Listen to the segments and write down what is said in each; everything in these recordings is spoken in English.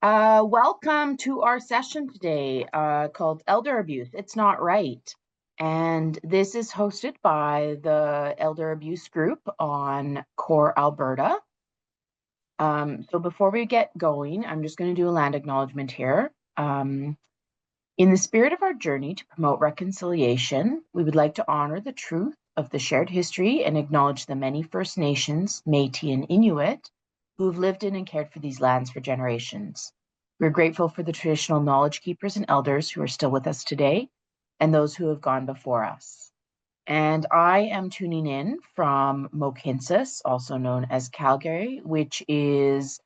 Welcome to our session today called Elder Abuse. It's Not Right. And this is hosted by the Elder Abuse Group on Core Alberta. So before we get going, I'm just going to do a land acknowledgement here. In the spirit of our journey to promote reconciliation, we would like to honor the truth of the shared history and acknowledge the many First Nations, Métis, and Inuit who have lived in and cared for these lands for generations. We're grateful for the traditional knowledge keepers and elders who are still with us today and those who have gone before us. And I am tuning in from Mohkinstsis, also known as Calgary, which is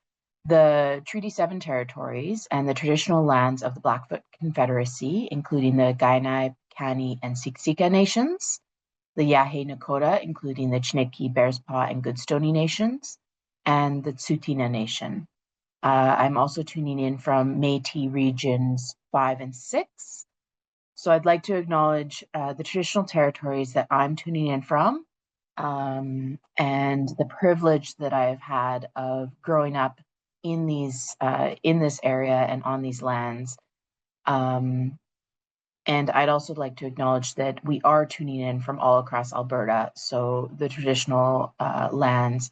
the Treaty 7 territories and the traditional lands of the Blackfoot Confederacy, including the Kainai, Kani, and Siksika nations, the Yahe Nakota, including the Chiniki, Bearspaw, and Goodstoney nations, and the Tsuut'ina Nation. I'm also tuning in from Métis regions 5 and 6. So I'd like to acknowledge the traditional territories that I'm tuning in from and the privilege that I've had of growing up in these in this area and on these lands. And I'd also like to acknowledge that we are tuning in from all across Alberta. So the traditional lands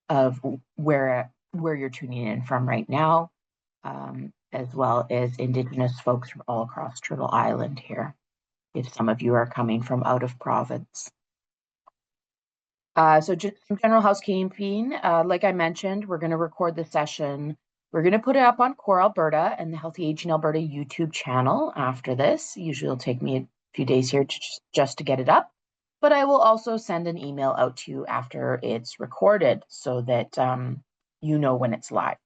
of where you're tuning in from right now, as well as Indigenous folks from all across Turtle Island here, if some of you are coming from out of province. So just some general housekeeping. Like I mentioned, we're going to record the session. We're going to put it up on Core Alberta and the Healthy Aging Alberta YouTube channel after this. Usually it'll take me a few days here just to get it up. But I will also send an email out to you after it's recorded so that you know when it's live.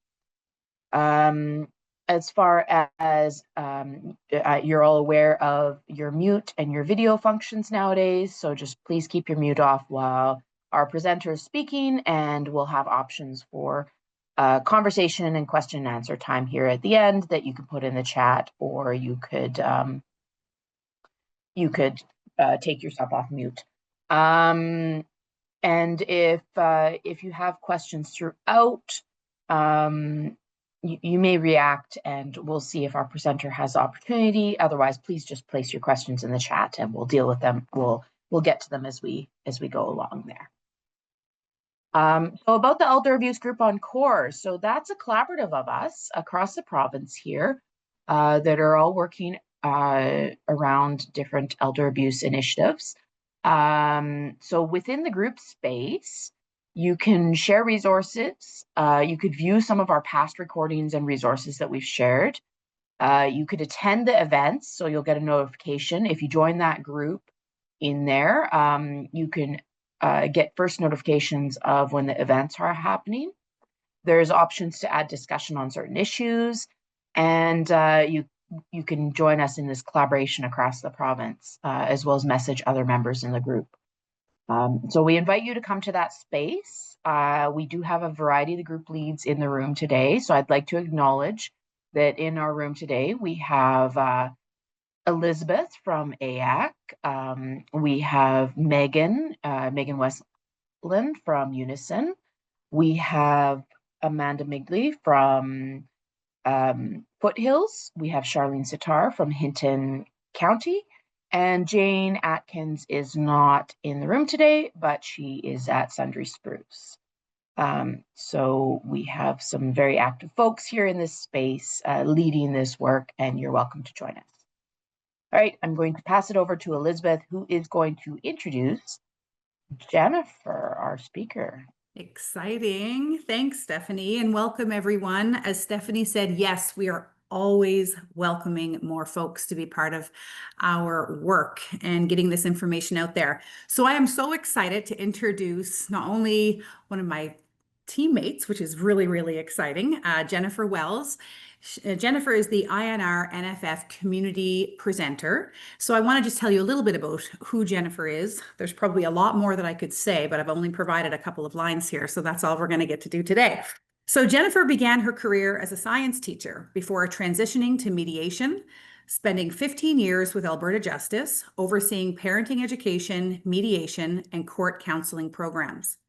As far as you're all aware of your mute and your video functions nowadays, so just please keep your mute off while our presenter is speaking, and we'll have options for conversation and question and answer time here at the end that you could put in the chat, or you could take yourself off mute. And if you have questions throughout, you may react, and we'll see if our presenter has the opportunity. Otherwise, please just place your questions in the chat, and we'll deal with them. We'll get to them as we go along there. So about the Elder Abuse Group on Core, so that's a collaborative of us across the province here that are all working around different elder abuse initiatives. So within the group space, you can share resources. You could view some of our past recordings and resources that we've shared. You could attend the events, so you'll get a notification. If you join that group in there, you can get first notifications of when the events are happening. There's options to add discussion on certain issues, and you can join us in this collaboration across the province, as well as message other members in the group. So we invite you to come to that space. We do have a variety of the group leads in the room today. So I'd like to acknowledge that in our room today, we have Elizabeth from AEAAC. We have Megan Westland from Unison. We have Amanda Migley from Foothills. We have Charlene Sitar from Hinton County. And Jane Atkins is not in the room today, but she is at Sundry Spruce. So we have some very active folks here in this space leading this work, and you're welcome to join us. All right, I'm going to pass it over to Elizabeth, who is going to introduce Jennifer, our speaker. Exciting. Thanks, Stephanie, and welcome everyone. As Stephanie said, yes, we are always welcoming more folks to be part of our work and getting this information out there. So I am so excited to introduce not only one of my teammates, which is really, really exciting, Jennifer Wells. Jennifer is the INR NFF community presenter. So I want to just tell you a little bit about who Jennifer is. There's probably a lot more that I could say, but I've only provided a couple of lines here. So that's all we're going to get to do today. So Jennifer began her career as a science teacher before transitioning to mediation, spending 15 years with Alberta Justice, overseeing parenting education, mediation, and court counseling programs.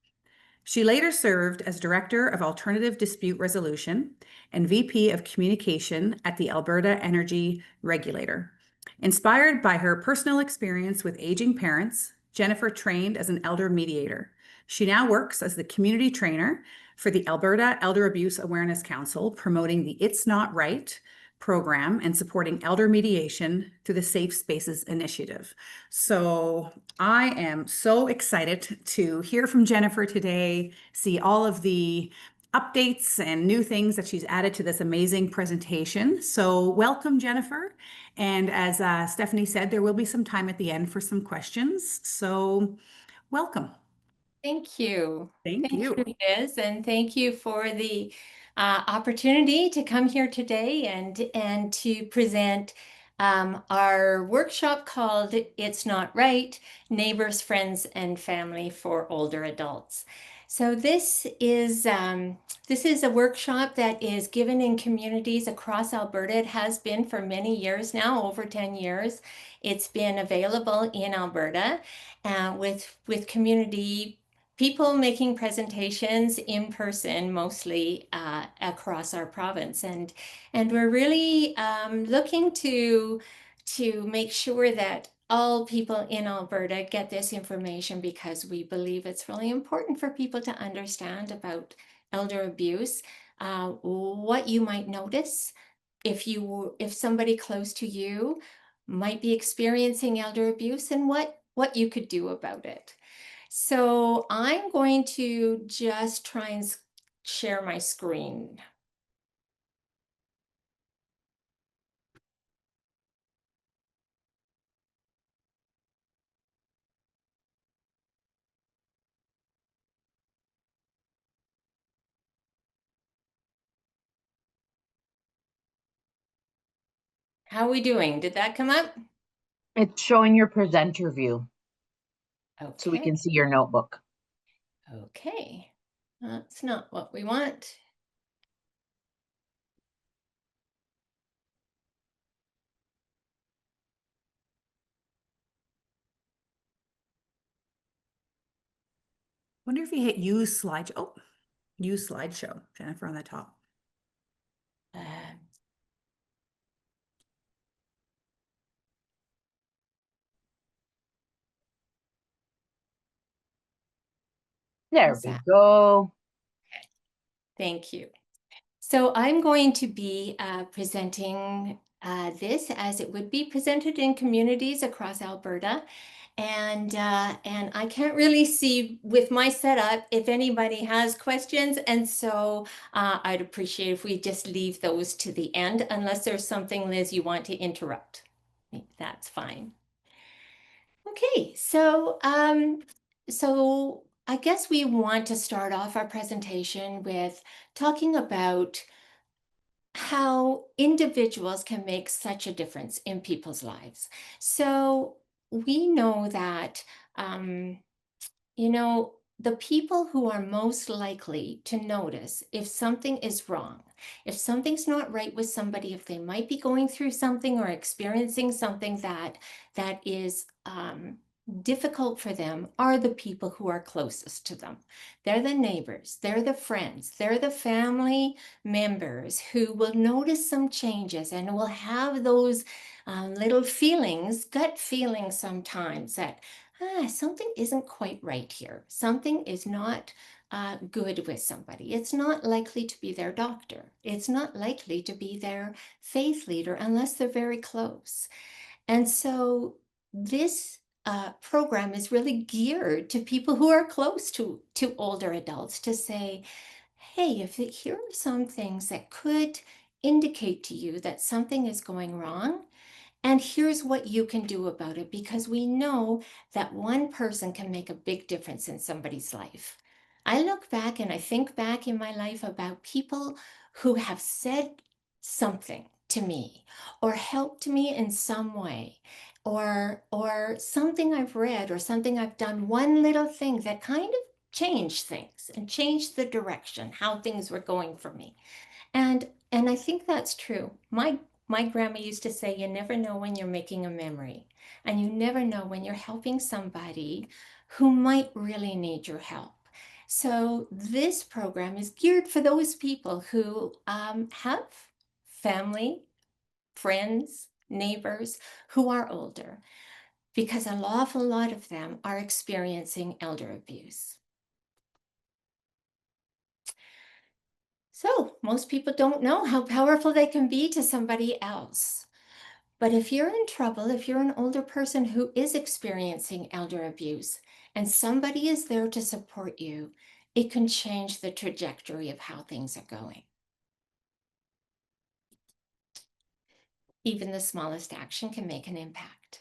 She later served as Director of Alternative Dispute Resolution and VP of Communication at the Alberta Energy Regulator. Inspired by her personal experience with aging parents, Jennifer trained as an elder mediator. She now works as the community trainer for the Alberta Elder Abuse Awareness Council, promoting the It's Not Right program and supporting elder mediation through the Safe Spaces Initiative. So I am so excited to hear from Jennifer today, see all of the updates and new things that she's added to this amazing presentation. So welcome, Jennifer. And as Stephanie said, there will be some time at the end for some questions. So welcome. Thank you. Thank you. Liz, and thank you for the opportunity to come here today and to present our workshop called It's Not Right, Neighbors, Friends, and Family for Older Adults. So this is a workshop that is given in communities across Alberta. It has been for many years now, over 10 years. It's been available in Alberta with community people making presentations in person, mostly across our province, and we're really looking to make sure that all people in Alberta get this information, because we believe it's really important for people to understand about elder abuse, what you might notice if somebody close to you might be experiencing elder abuse, and what you could do about it. So I'm going to just try and share my screen. How are we doing? Did that come up? It's showing your presenter view, Okay. so we can see your notebook. Okay. That's not what we want. Wonder if you hit use slideshow. Oh, use slideshow, Jennifer, on the top. Uh, There we go. Thank you. So I'm going to be presenting this as it would be presented in communities across Alberta. And I can't really see with my setup if anybody has questions. And so I'd appreciate if we just leave those to the end, unless there's something, Liz, you want to interrupt. That's fine. Okay, so I guess we want to start off our presentation with talking about how individuals can make such a difference in people's lives. So we know that, the people who are most likely to notice if something is wrong, if something's not right with somebody, if they might be going through something or experiencing something that is difficult for them, are the people who are closest to them. They're the neighbors, they're the friends, they're the family members who will notice some changes and will have those little feelings, gut feelings sometimes, that something isn't quite right here. Something is not good with somebody. It's not likely to be their doctor. It's not likely to be their faith leader unless they're very close. And so this program is really geared to people who are close to older adults, to say, hey, here are some things that could indicate to you that something is going wrong, and here's what you can do about it, because we know that one person can make a big difference in somebody's life. I look back and I think back in my life about people who have said something to me or helped me in some way, or something I've read or something I've done, one little thing that kind of changed things and changed the direction, how things were going for me. And I think that's true. My grandma used to say, you never know when you're making a memory, and you never know when you're helping somebody who might really need your help. So this program is geared for those people who have family, friends, neighbors who are older, because an awful lot of them are experiencing elder abuse. So most people don't know how powerful they can be to somebody else. But if you're in trouble, if you're an older person who is experiencing elder abuse and somebody is there to support you, it can change the trajectory of how things are going. Even the smallest action can make an impact.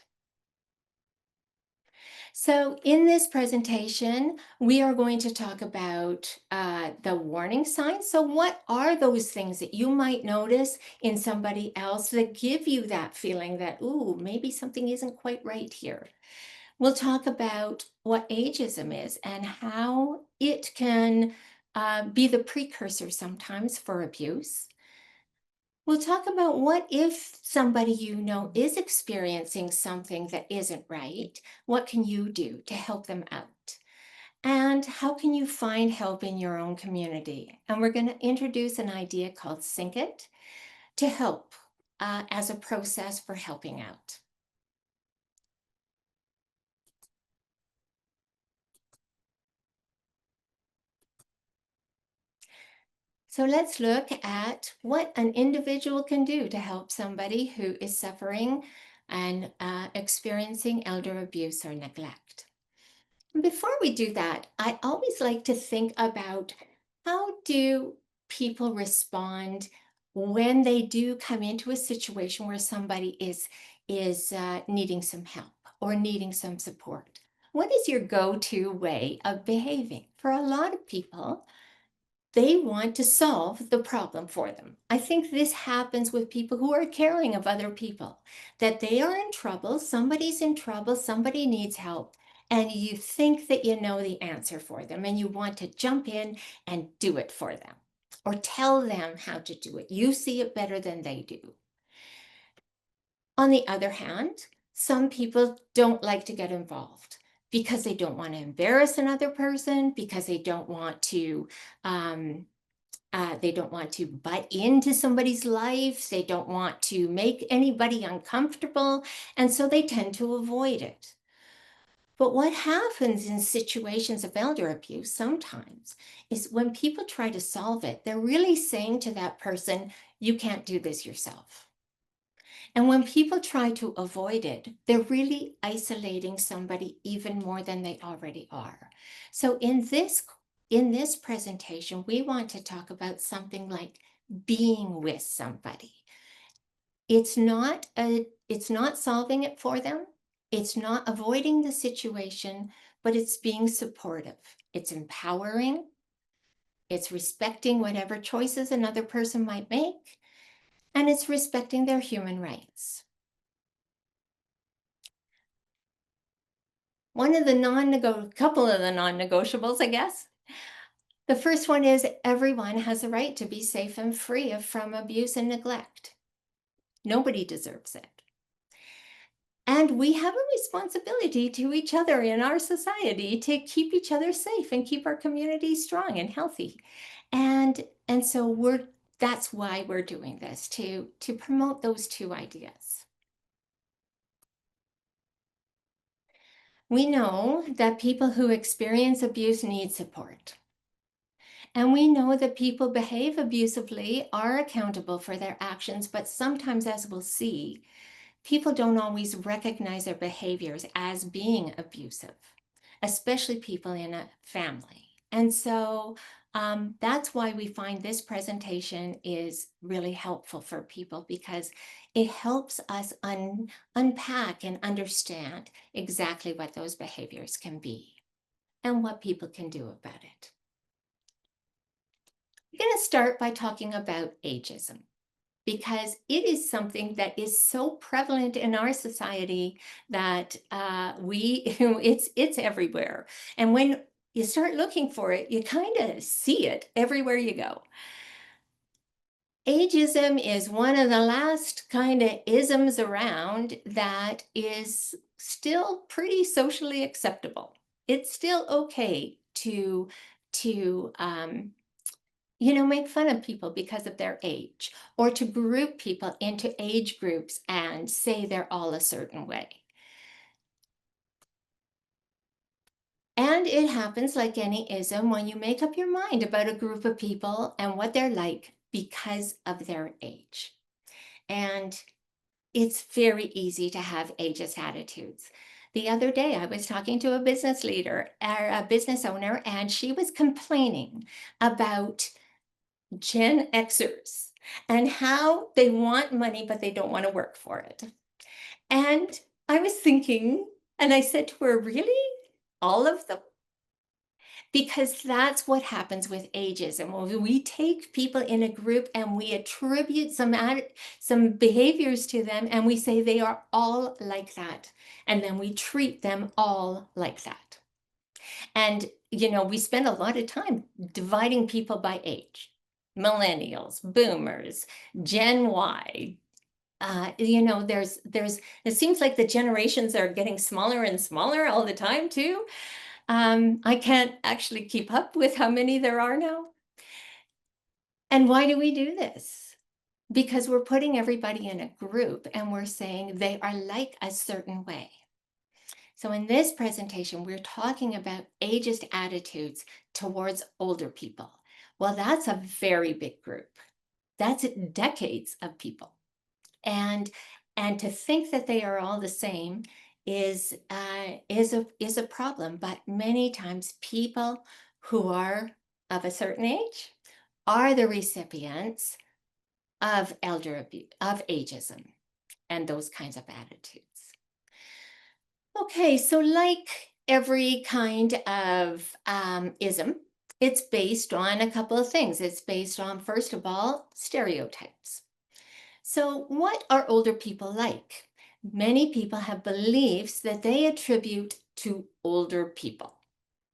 So in this presentation, we are going to talk about the warning signs. So what are those things that you might notice in somebody else that give you that feeling that, ooh, maybe something isn't quite right here? We'll talk about what ageism is and how it can be the precursor sometimes for abuse. We'll talk about what if somebody you know is experiencing something that isn't right, what can you do to help them out? And how can you find help in your own community? And we're going to introduce an idea called Sync It to help as a process for helping out. So let's look at what an individual can do to help somebody who is suffering and experiencing elder abuse or neglect. Before we do that, I always like to think about how do people respond when they do come into a situation where somebody is needing some help or needing some support. What is your go-to way of behaving? For a lot of people, they want to solve the problem for them. I think this happens with people who are caring of other people, that they are in trouble, somebody's in trouble, somebody needs help, and you think that you know the answer for them, and you want to jump in and do it for them, or tell them how to do it. You see it better than they do. On the other hand, some people don't like to get involved because they don't want to embarrass another person, because they don't want to butt into somebody's life. They don't want to make anybody uncomfortable. And so they tend to avoid it. But what happens in situations of elder abuse sometimes is when people try to solve it, they're really saying to that person, you can't do this yourself. And when people try to avoid it, they're really isolating somebody even more than they already are. So in this presentation, we want to talk about something like being with somebody. It's not solving it for them. It's not avoiding the situation, but it's being supportive. It's empowering. It's respecting whatever choices another person might make, and it's respecting their human rights. Couple of the non-negotiables, I guess. The first one is everyone has a right to be safe and free from abuse and neglect. Nobody deserves it. And we have a responsibility to each other in our society to keep each other safe and keep our community strong and healthy. And so that's why we're doing this, to promote those two ideas. We know that people who experience abuse need support. And we know that people behave abusively, are accountable for their actions, but sometimes, as we'll see, people don't always recognize their behaviors as being abusive, especially people in a family. And so that's why we find this presentation is really helpful for people, because it helps us unpack and understand exactly what those behaviors can be and what people can do about it. I'm going to start by talking about ageism, because it is something that is so prevalent in our society that it's everywhere. And when you start looking for it, you kind of see it everywhere you go. Ageism is one of the last kind of isms around that is still pretty socially acceptable. It's still okay to to make fun of people because of their age, or to group people into age groups and say they're all a certain way. And it happens like any ism when you make up your mind about a group of people and what they're like because of their age. And it's very easy to have ageist attitudes. The other day, I was talking to a business leader, or a business owner, and she was complaining about Gen Xers and how they want money, but they don't want to work for it. And I was thinking, and I said to her, really? All of them? Because that's what happens with ageism. When we take people in a group and we attribute some behaviors to them, and we say they are all like that, and then we treat them all like that. And we spend a lot of time dividing people by age. Millennials, boomers, Gen Y. It seems like the generations are getting smaller and smaller all the time too. I can't actually keep up with how many there are now. And why do we do this? Because we're putting everybody in a group and we're saying they are like a certain way. So in this presentation, we're talking about ageist attitudes towards older people. Well, that's a very big group. That's decades of people. And to think that they are all the same is a problem. But many times people who are of a certain age are the recipients of elder abuse, of ageism, and those kinds of attitudes. Okay, so like every kind of ism, it's based on a couple of things. It's based on, first of all, stereotypes. So what are older people like? Many people have beliefs that they attribute to older people.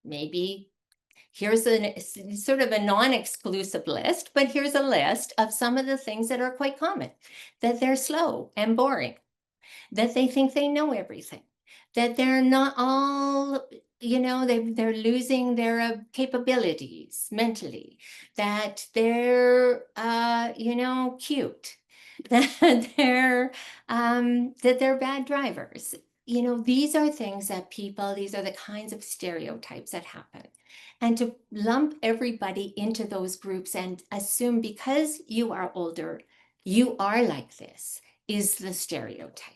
Maybe here's sort of a non-exclusive list, but here's a list of some of the things that are quite common. That they're slow and boring, that they think they know everything, that they're not all, they're losing their capabilities mentally, that they're, cute, that they're bad drivers. These are things that these are the kinds of stereotypes that happen. And to lump everybody into those groups and assume because you are older, you are like this, is the stereotype.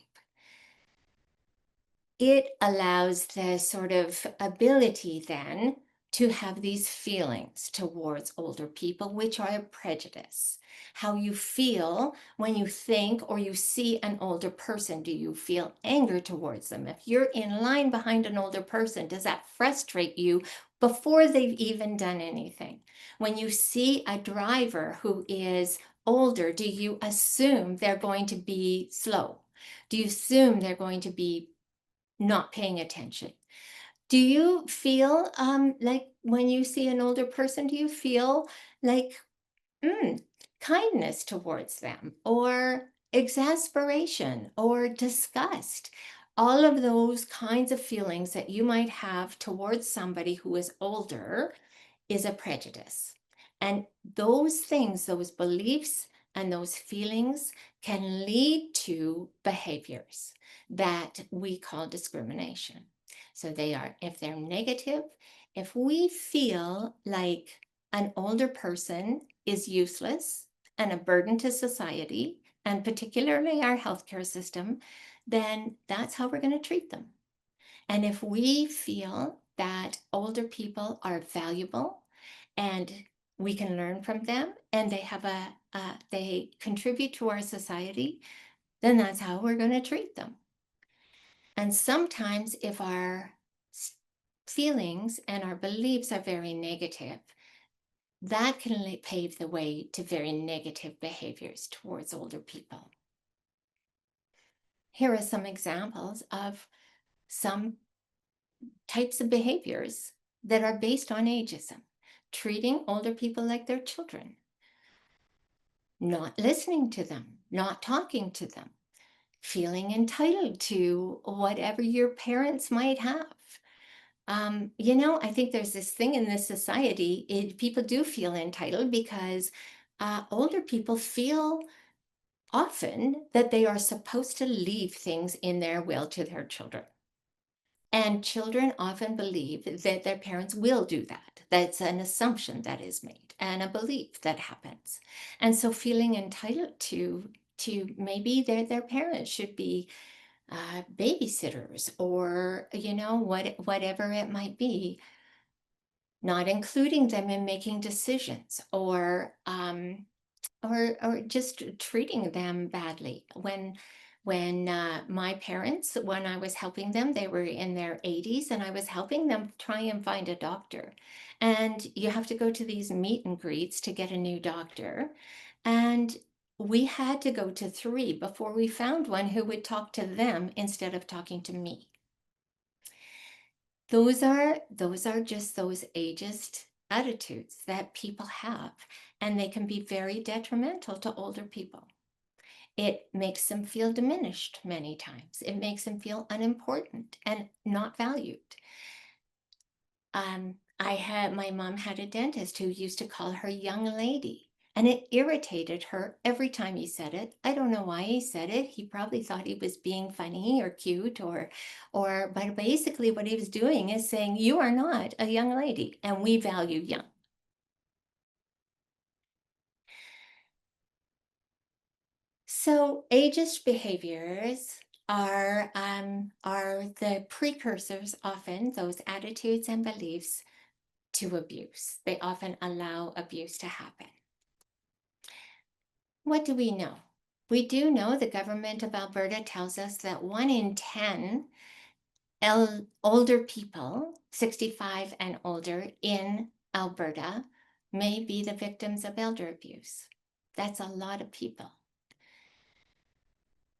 It allows the sort of ability then to have these feelings towards older people, which are a prejudice. How you feel when you think or you see an older person. Do you feel anger towards them? If you're in line behind an older person, does that frustrate you before they've even done anything? When you see a driver who is older, do you assume they're going to be slow? Do you assume they're going to be not paying attention? Do you feel like when you see an older person, do you feel like kindness towards them, or exasperation, or disgust? All of those kinds of feelings that you might have towards somebody who is older is a prejudice. And those things, those beliefs and those feelings can lead to behaviors that we call discrimination. So they are, if they're negative, if we feel like an older person is useless and a burden to society, and particularly our healthcare system, then that's how we're going to treat them. And if we feel that older people are valuable and we can learn from them, and they have they contribute to our society, then that's how we're going to treat them. And sometimes if our feelings and our beliefs are very negative, that can pave the way to very negative behaviors towards older people. Here are some examples of some types of behaviors that are based on ageism. Treating older people like their children, not listening to them, not talking to them, feeling entitled to whatever your parents might have, You know, I think there's this thing in this society, people do feel entitled because older people feel often that they are supposed to leave things in their will to their children. And children often believe that their parents will do that. That's an assumption that is made and a belief that happens. And so feeling entitled to maybe their parents should be babysitters, or whatever it might be, not including them in making decisions, or just treating them badly. When my parents, when I was helping them, they were in their 80s, and I was helping them try and find a doctor. And you have to go to these meet and greets to get a new doctor. And we had to go to 3 before we found one who would talk to them instead of talking to me. Those are just those ageist attitudes that people have, and they can be very detrimental to older people. It makes them feel diminished many times. It makes them feel unimportant and not valued. My mom had a dentist who used to call her young lady, and it irritated her every time he said it. I don't know why he said it. He probably thought he was being funny or cute, but basically what he was doing is saying, you are not a young lady, and we value young. So ageist behaviors are the precursors, often those attitudes and beliefs, to abuse. They often allow abuse to happen. What do we know? We do know the government of Alberta tells us that 1 in 10 older people, 65 and older in Alberta, may be the victims of elder abuse. That's a lot of people.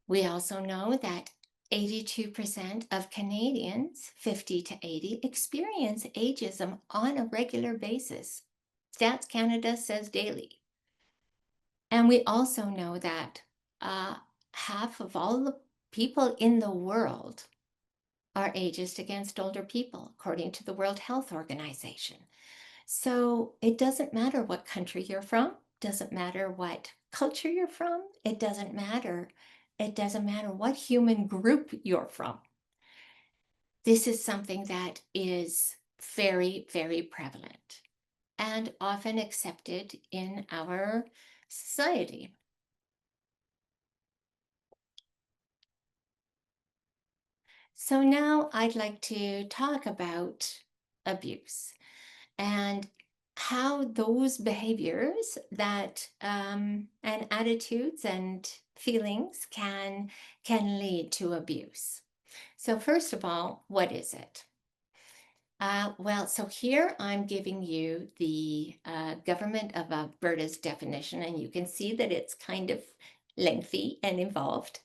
We also know that 82% of Canadians, 50 to 80, experience ageism on a regular basis. Stats Canada says daily. And we also know that half of all the people in the world are ageist against older people, according to the World Health Organization. So it doesn't matter what country you're from, doesn't matter what culture you're from, it doesn't matter what human group you're from. This is something that is very, very prevalent and often accepted in our society. So now I'd like to talk about abuse and how those behaviors that and attitudes and feelings can lead to abuse. So first of all, what is it? Well, so here I'm giving you the Government of Alberta's definition, and you can see that it's kind of lengthy and involved.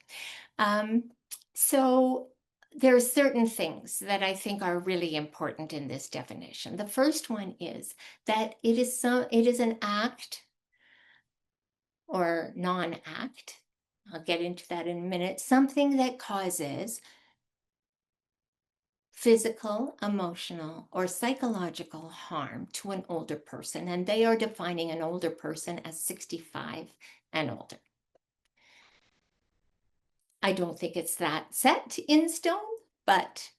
So there are certain things that I think are really important in this definition. The first one is that it is an act or non-act. I'll get into that in a minute. Something that causes physical, emotional, or psychological harm to an older person, and they are defining an older person as 65 and older. I don't think it's that set in stone, but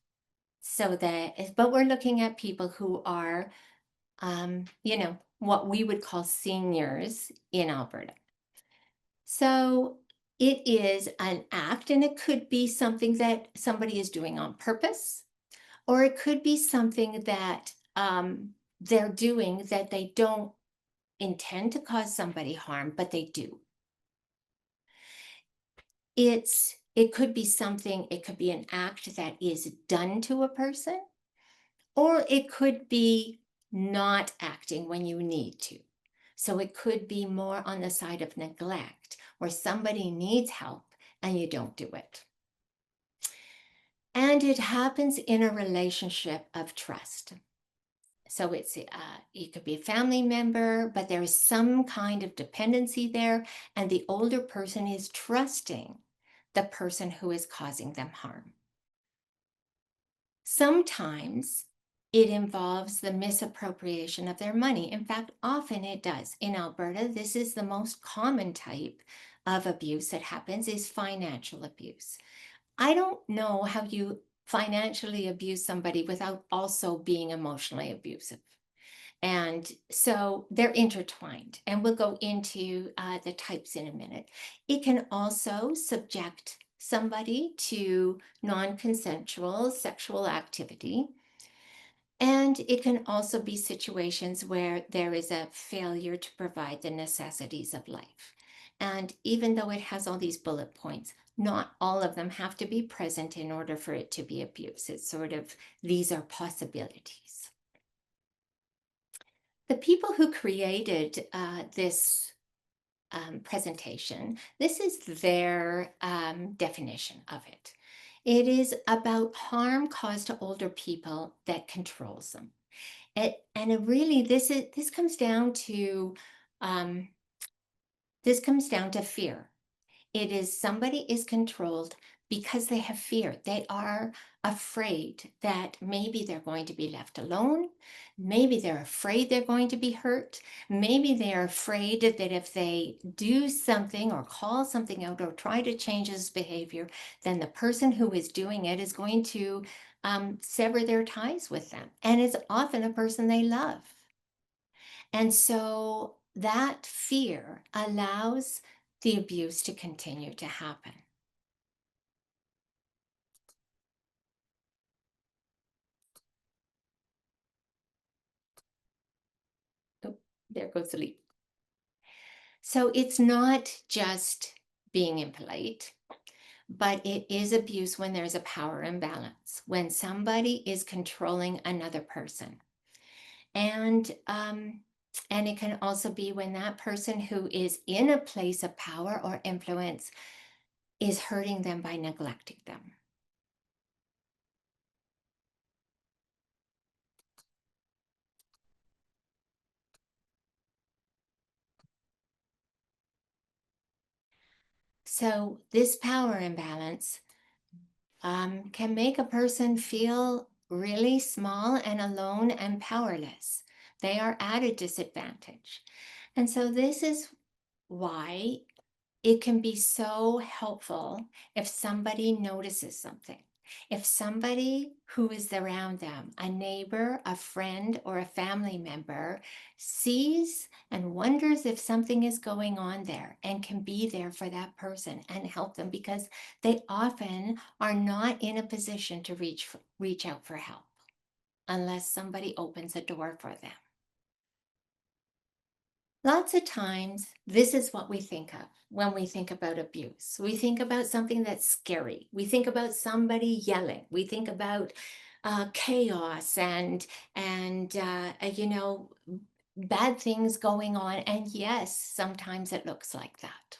we're looking at people who are, what we would call seniors in Alberta. So it is an act, and it could be something that somebody is doing on purpose, or it could be something that they're doing that they don't intend to cause somebody harm, but they do. It could be an act that is done to a person, or it could be not acting when you need to. So it could be more on the side of neglect, where somebody needs help and you don't do it. And it happens in a relationship of trust. So it could be a family member, but there is some kind of dependency there, and the older person is trusting the person who is causing them harm. Sometimes it involves the misappropriation of their money. In fact, often it does. In Alberta, this is the most common type of abuse that happens, is financial abuse. I don't know how you financially abuse somebody without also being emotionally abusive. And so they're intertwined, and we'll go into the types in a minute. It can also subject somebody to non-consensual sexual activity. And it can also be situations where there is a failure to provide the necessities of life. And even though it has all these bullet points, not all of them have to be present in order for it to be abuse. It's sort of, these are possibilities. The people who created this presentation, this is their definition of it. It is about harm caused to older people that controls them. This comes down to fear. It is somebody is controlled because they have fear. They are afraid that maybe they're going to be left alone. Maybe they're afraid they're going to be hurt. Maybe they're afraid that if they do something or call something out or try to change his behavior, then the person who is doing it is going to sever their ties with them. And it's often a person they love. And so that fear allows the abuse to continue to happen. Oh, there goes the leap. So it's not just being impolite, but it is abuse when there's a power imbalance, when somebody is controlling another person. And it can also be when that person who is in a place of power or influence is hurting them by neglecting them. So this power imbalance can make a person feel really small and alone and powerless. They are at a disadvantage. And so this is why it can be so helpful if somebody notices something. If somebody who is around them, a neighbor, a friend, or a family member, sees and wonders if something is going on there and can be there for that person and help them, because they often are not in a position to reach out for help unless somebody opens a door for them. Lots of times, this is what we think of when we think about abuse. We think about something that's scary. We think about somebody yelling. We think about chaos and bad things going on. And yes, sometimes it looks like that.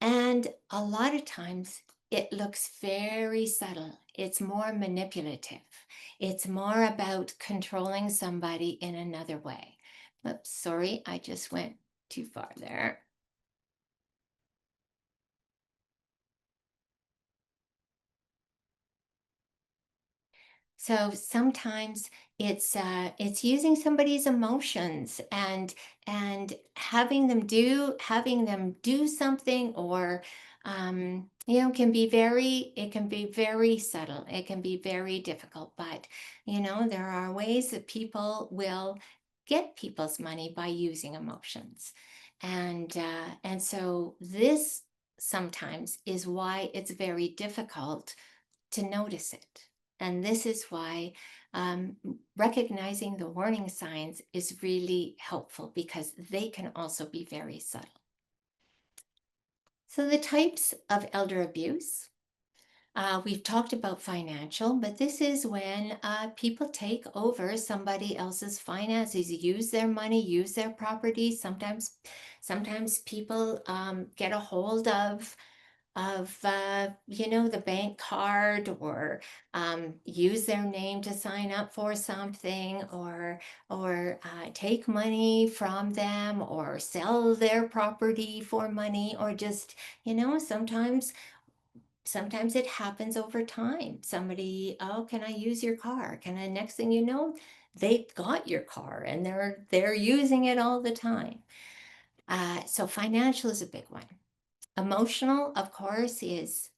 And a lot of times it looks very subtle. It's more manipulative. It's more about controlling somebody in another way. Oops, sorry, I just went too far there. So sometimes it's using somebody's emotions and having them do something, or can be very subtle. It can be very difficult, but there are ways that people will get people's money by using emotions, and so this sometimes is why it's very difficult to notice it. And this is why recognizing the warning signs is really helpful, because they can also be very subtle. So the types of elder abuse, we've talked about financial, but this is when people take over somebody else's finances, use their money, use their property. Sometimes people get a hold of the bank card, or use their name to sign up for something, or take money from them, or sell their property for money, or just sometimes Sometimes it happens over time. Somebody, oh, can I use your car? Next thing you know, they got your car and they're using it all the time. So financial is a big one. Emotional, of course, is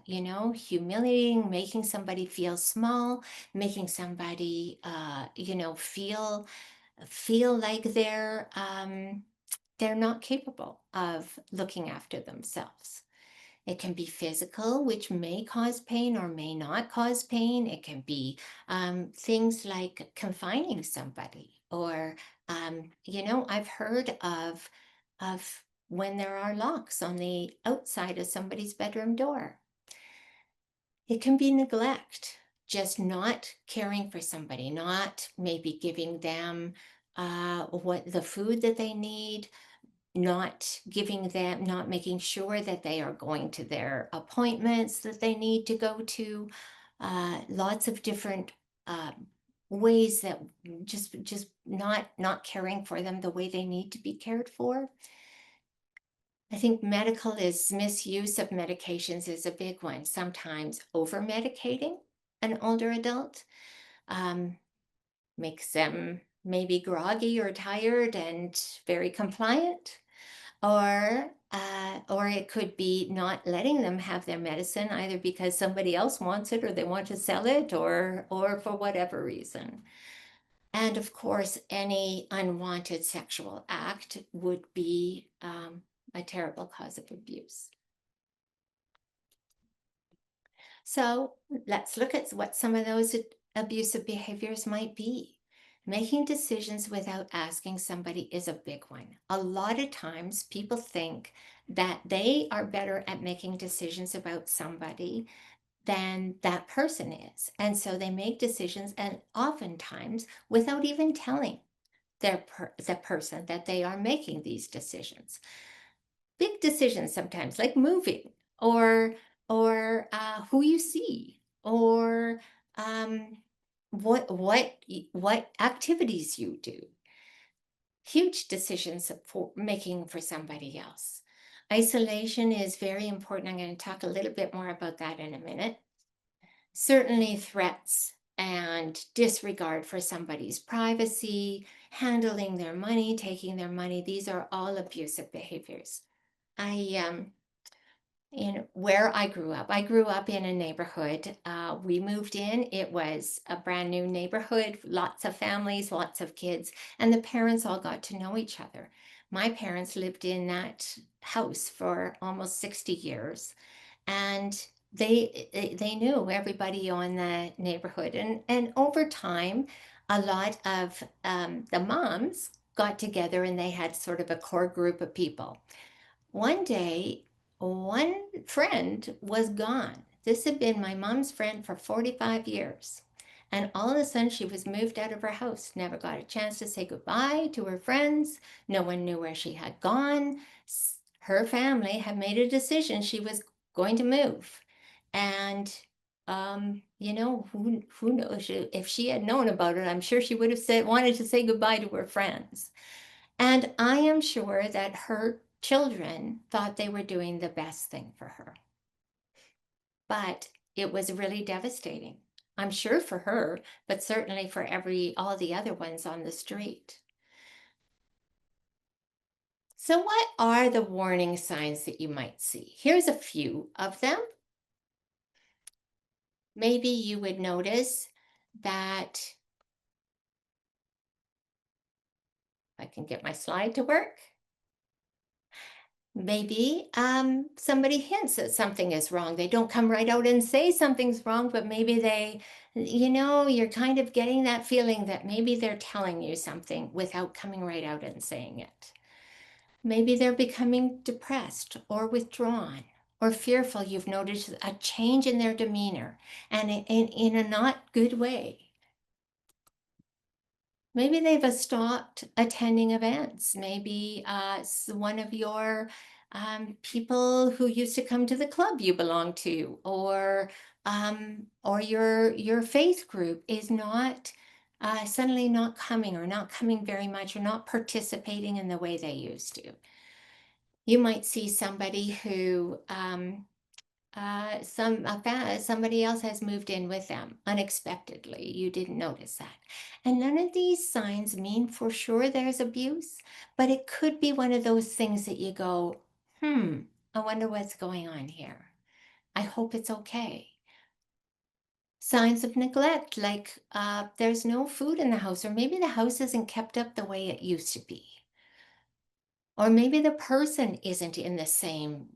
humiliating, making somebody feel small, making somebody feel like they're not capable of looking after themselves. It can be physical, which may cause pain or may not cause pain. It can be things like confining somebody, or I've heard of when there are locks on the outside of somebody's bedroom door. It can be neglect, just not caring for somebody, not maybe giving them what the food that they need, not making sure that they are going to their appointments that they need to go to. Lots of different ways that just not caring for them the way they need to be cared for. I think misuse of medications is a big one. Sometimes over medicating an older adult makes them maybe groggy or tired and very compliant. Or it could be not letting them have their medicine either because somebody else wants it or they want to sell it or for whatever reason. And of course, any unwanted sexual act would be a terrible cause of abuse. So let's look at what some of those abusive behaviors might be. Making decisions without asking somebody is a big one. A lot of times people think that they are better at making decisions about somebody than that person is. And so they make decisions, and oftentimes without even telling the person that they are making these decisions. Big decisions sometimes, like moving or who you see, or what activities you do. Huge decisions for making for somebody else. Isolation is very important. I'm going to talk a little bit more about that in a minute. Certainly threats and disregard for somebody's privacy, handling their money, taking their money. These are all abusive behaviors. Where I grew up in a neighborhood. We moved in, it was a brand new neighborhood, lots of families, lots of kids, and the parents all got to know each other. My parents lived in that house for almost 60 years, and they knew everybody on the neighborhood. And over time, a lot of the moms got together and they had sort of a core group of people. One day, one friend was gone. This had been my mom's friend for 45 years. And all of a sudden, she was moved out of her house, never got a chance to say goodbye to her friends. No one knew where she had gone. Her family had made a decision she was going to move. And, who knows? If she had known about it, I'm sure she would have wanted to say goodbye to her friends. And I am sure that her children thought they were doing the best thing for her. But it was really devastating. I'm sure for her, but certainly for all the other ones on the street. So what are the warning signs that you might see? Here's a few of them. Maybe you would notice that, if I can get my slide to work. Maybe somebody hints that something is wrong. They don't come right out and say something's wrong, but maybe you're kind of getting that feeling that maybe they're telling you something without coming right out and saying it. Maybe they're becoming depressed or withdrawn or fearful. You've noticed a change in their demeanor, and in a not good way. Maybe they've stopped attending events. Maybe one of your people who used to come to the club you belong to, or your faith group is not suddenly not coming, or not coming very much, or not participating in the way they used to. You might see somebody who somebody else has moved in with them unexpectedly. You didn't notice that. And none of these signs mean for sure there's abuse, but it could be one of those things that you go, I wonder what's going on here. I hope it's okay. Signs of neglect, like there's no food in the house, or maybe the house isn't kept up the way it used to be. Or maybe the person isn't in the same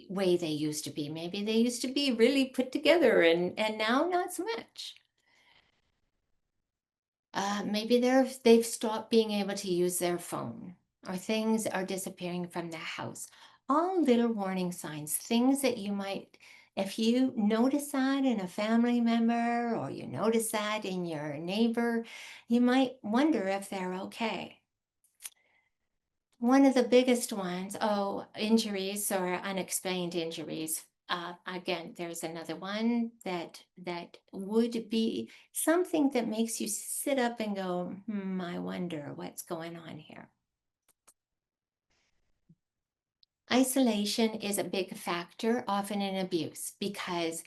way they used to be. Maybe they used to be really put together and now not so much. Maybe they've stopped being able to use their phone, or things are disappearing from the house. All little warning signs, things that you might, if you notice that in a family member or you notice that in your neighbor, you might wonder if they're okay. One of the biggest ones, injuries or unexplained injuries. Again, there's another one that would be something that makes you sit up and go, I wonder what's going on here. Isolation is a big factor, often in abuse, because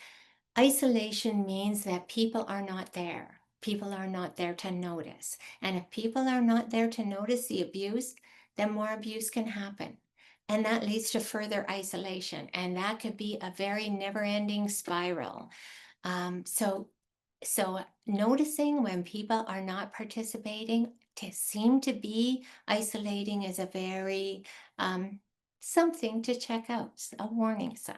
isolation means that people are not there. People are not there to notice. And if people are not there to notice the abuse, then more abuse can happen. And that leads to further isolation. And that could be a very never-ending spiral. So noticing when people are not participating, to seem to be isolating, is a very something to check out, a warning sign.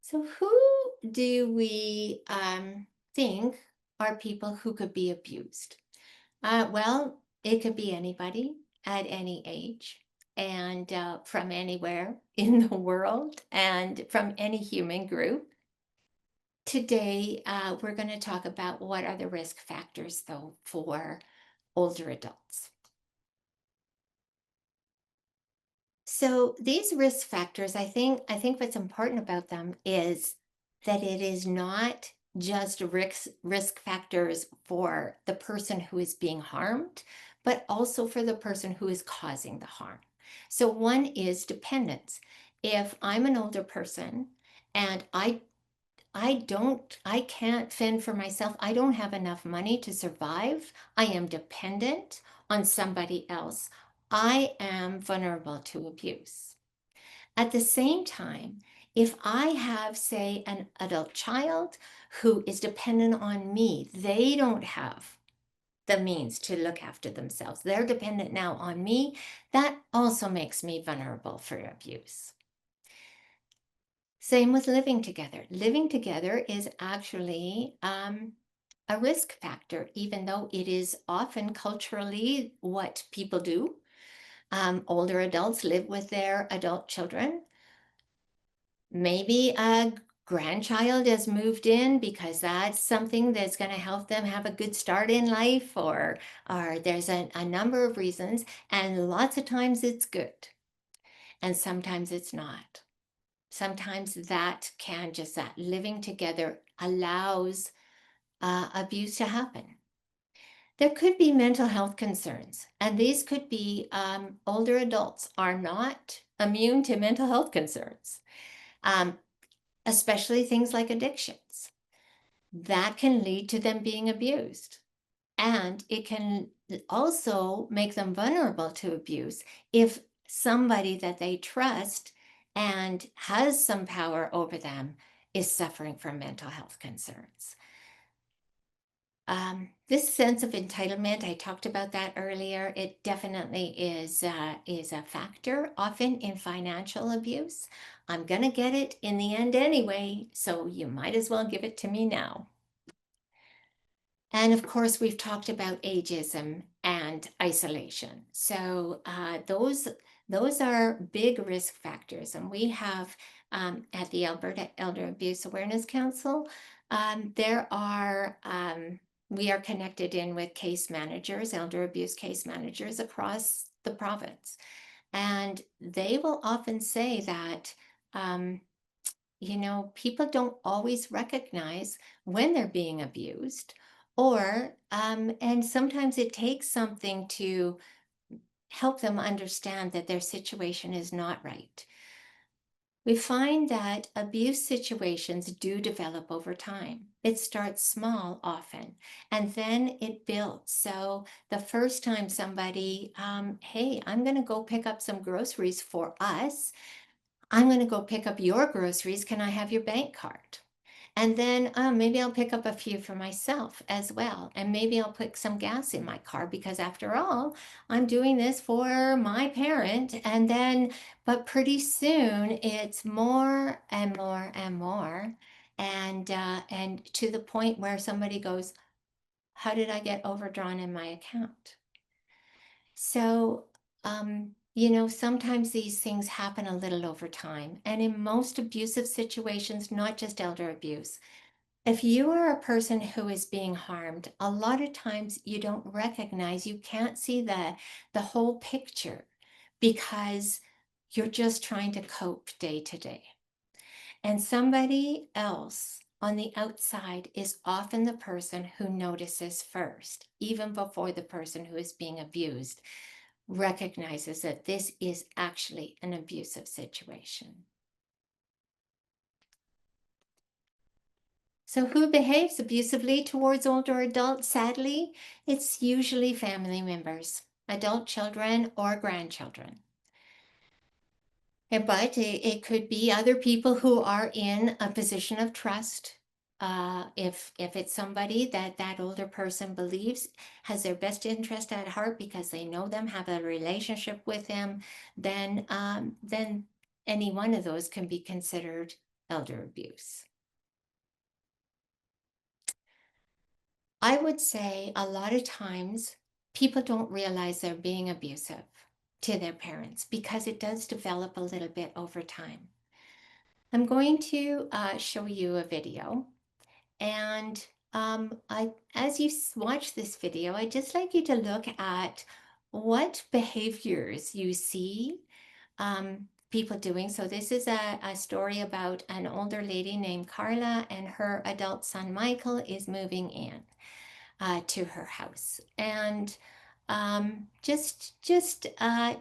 So who do we think are people who could be abused? Well, it could be anybody at any age and from anywhere in the world and from any human group. Today, we're going to talk about what are the risk factors, though, for older adults. So these risk factors, I think what's important about them is that it is not just risk factors for the person who is being harmed, but also for the person who is causing the harm. So one is dependence. If I'm an older person and I can't fend for myself, I don't have enough money to survive, I am dependent on somebody else, I am vulnerable to abuse. At the same time, if I have, say, an adult child who is dependent on me, they don't have the means to look after themselves, they're dependent now on me, that also makes me vulnerable for abuse. Same with living together. Living together is actually a risk factor, even though it is often culturally what people do. Older adults live with their adult children. Maybe a grandchild has moved in because that's something that's going to help them have a good start in life, or there's a number of reasons, and lots of times it's good, and sometimes it's not. Sometimes that living together allows abuse to happen. There could be mental health concerns, and these could be older adults are not immune to mental health concerns, especially things like addictions. That can lead to them being abused. And it can also make them vulnerable to abuse if somebody that they trust and has some power over them is suffering from mental health concerns. This sense of entitlement, I talked about that earlier. It definitely is a factor, often in financial abuse. I'm going to get it in the end anyway, so you might as well give it to me now. And of course, we've talked about ageism and isolation. So those are big risk factors. And we have at the Alberta Elder Abuse Awareness Council, we are connected in with case managers, elder abuse case managers across the province. And they will often say that, people don't always recognize when they're being abused, or and sometimes it takes something to help them understand that their situation is not right. We find that abuse situations do develop over time. It starts small often, and then it builds. So the first time somebody, hey, I'm going to go pick up some groceries for us. I'm going to go pick up your groceries. Can I have your bank card? And then maybe I'll pick up a few for myself as well. And maybe I'll put some gas in my car because after all, I'm doing this for my parent. And then, but pretty soon it's more and more and more. And to the point where somebody goes, how did I get overdrawn in my account? So, sometimes these things happen a little over time. And in most abusive situations, not just elder abuse, if you are a person who is being harmed, a lot of times you don't recognize, you can't see the whole picture because you're just trying to cope day to day. And somebody else on the outside is often the person who notices first, even before the person who is being abused recognizes that this is actually an abusive situation. So who behaves abusively towards older adults? Sadly, it's usually family members, adult children or grandchildren. But it could be other people who are in a position of trust. If it's somebody that older person believes has their best interest at heart because they know them, have a relationship with them, then any one of those can be considered elder abuse. I would say a lot of times people don't realize they're being abusive to their parents because it does develop a little bit over time. I'm going to show you a video, and as you watch this video, I'd just like you to look at what behaviors you see people doing. So this is a story about an older lady named Carla, and her adult son Michael is moving in to her house. And just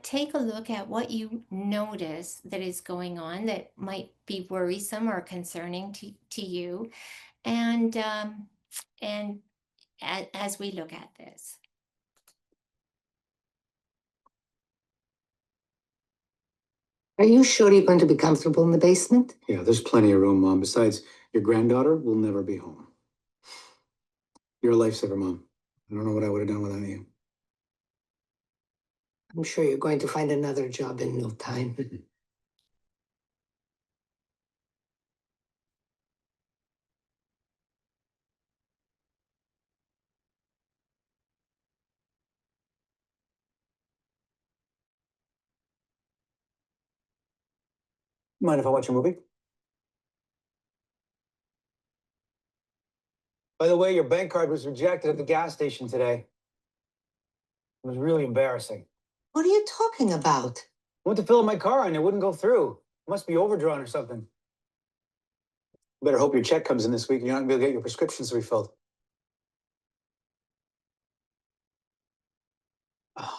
take a look at what you notice that is going on that might be worrisome or concerning to you. And as we look at this. Are you sure you're going to be comfortable in the basement? Yeah, there's plenty of room, Mom. Besides, your granddaughter will never be home. You're a lifesaver, Mom. I don't know what I would have done without you. I'm sure you're going to find another job in no time. Mind if I watch a movie? By the way, your bank card was rejected at the gas station today. It was really embarrassing. What are you talking about? I went to fill up my car and it wouldn't go through. It must be overdrawn or something. You better hope your check comes in this week and you're not going to be able to get your prescriptions refilled. Oh.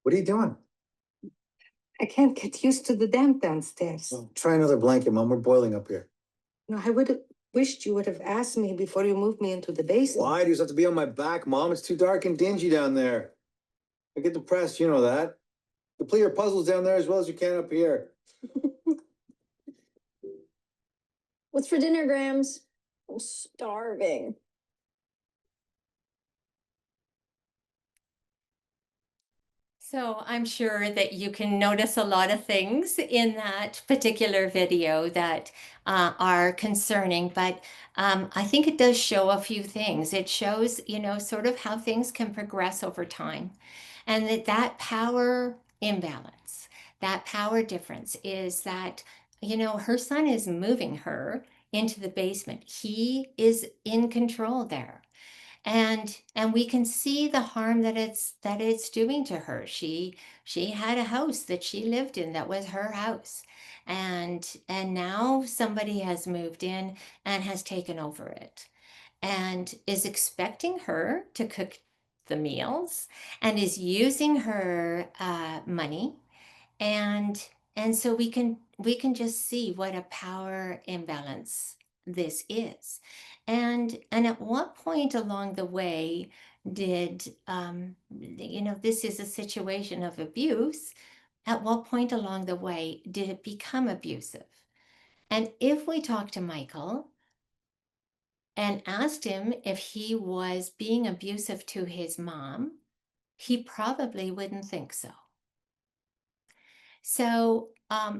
What are you doing? I can't get used to the damp downstairs. Well, try another blanket, Mom. We're boiling up here. No, I would have wished you would have asked me before you moved me into the basement. Why do you have to be on my back, Mom? It's too dark and dingy down there. I get depressed, you know that. Complete your puzzles down there as well as you can up here. What's for dinner, Grams? I'm starving. So I'm sure that you can notice a lot of things in that particular video that are concerning, but I think it does show a few things. It shows, sort of how things can progress over time, and that power imbalance, that power difference is that, her son is moving her into the basement. He is in control there. And we can see the harm that it's doing to her. She had a house that she lived in that was her house, and now somebody has moved in and has taken over it and is expecting her to cook the meals and is using her money, and so we can just see what a power imbalance this is. And at what point along the way did this is a situation of abuse. At what point along the way did it become abusive? And if we talk to Michael and asked him if he was being abusive to his mom, he probably wouldn't think so. So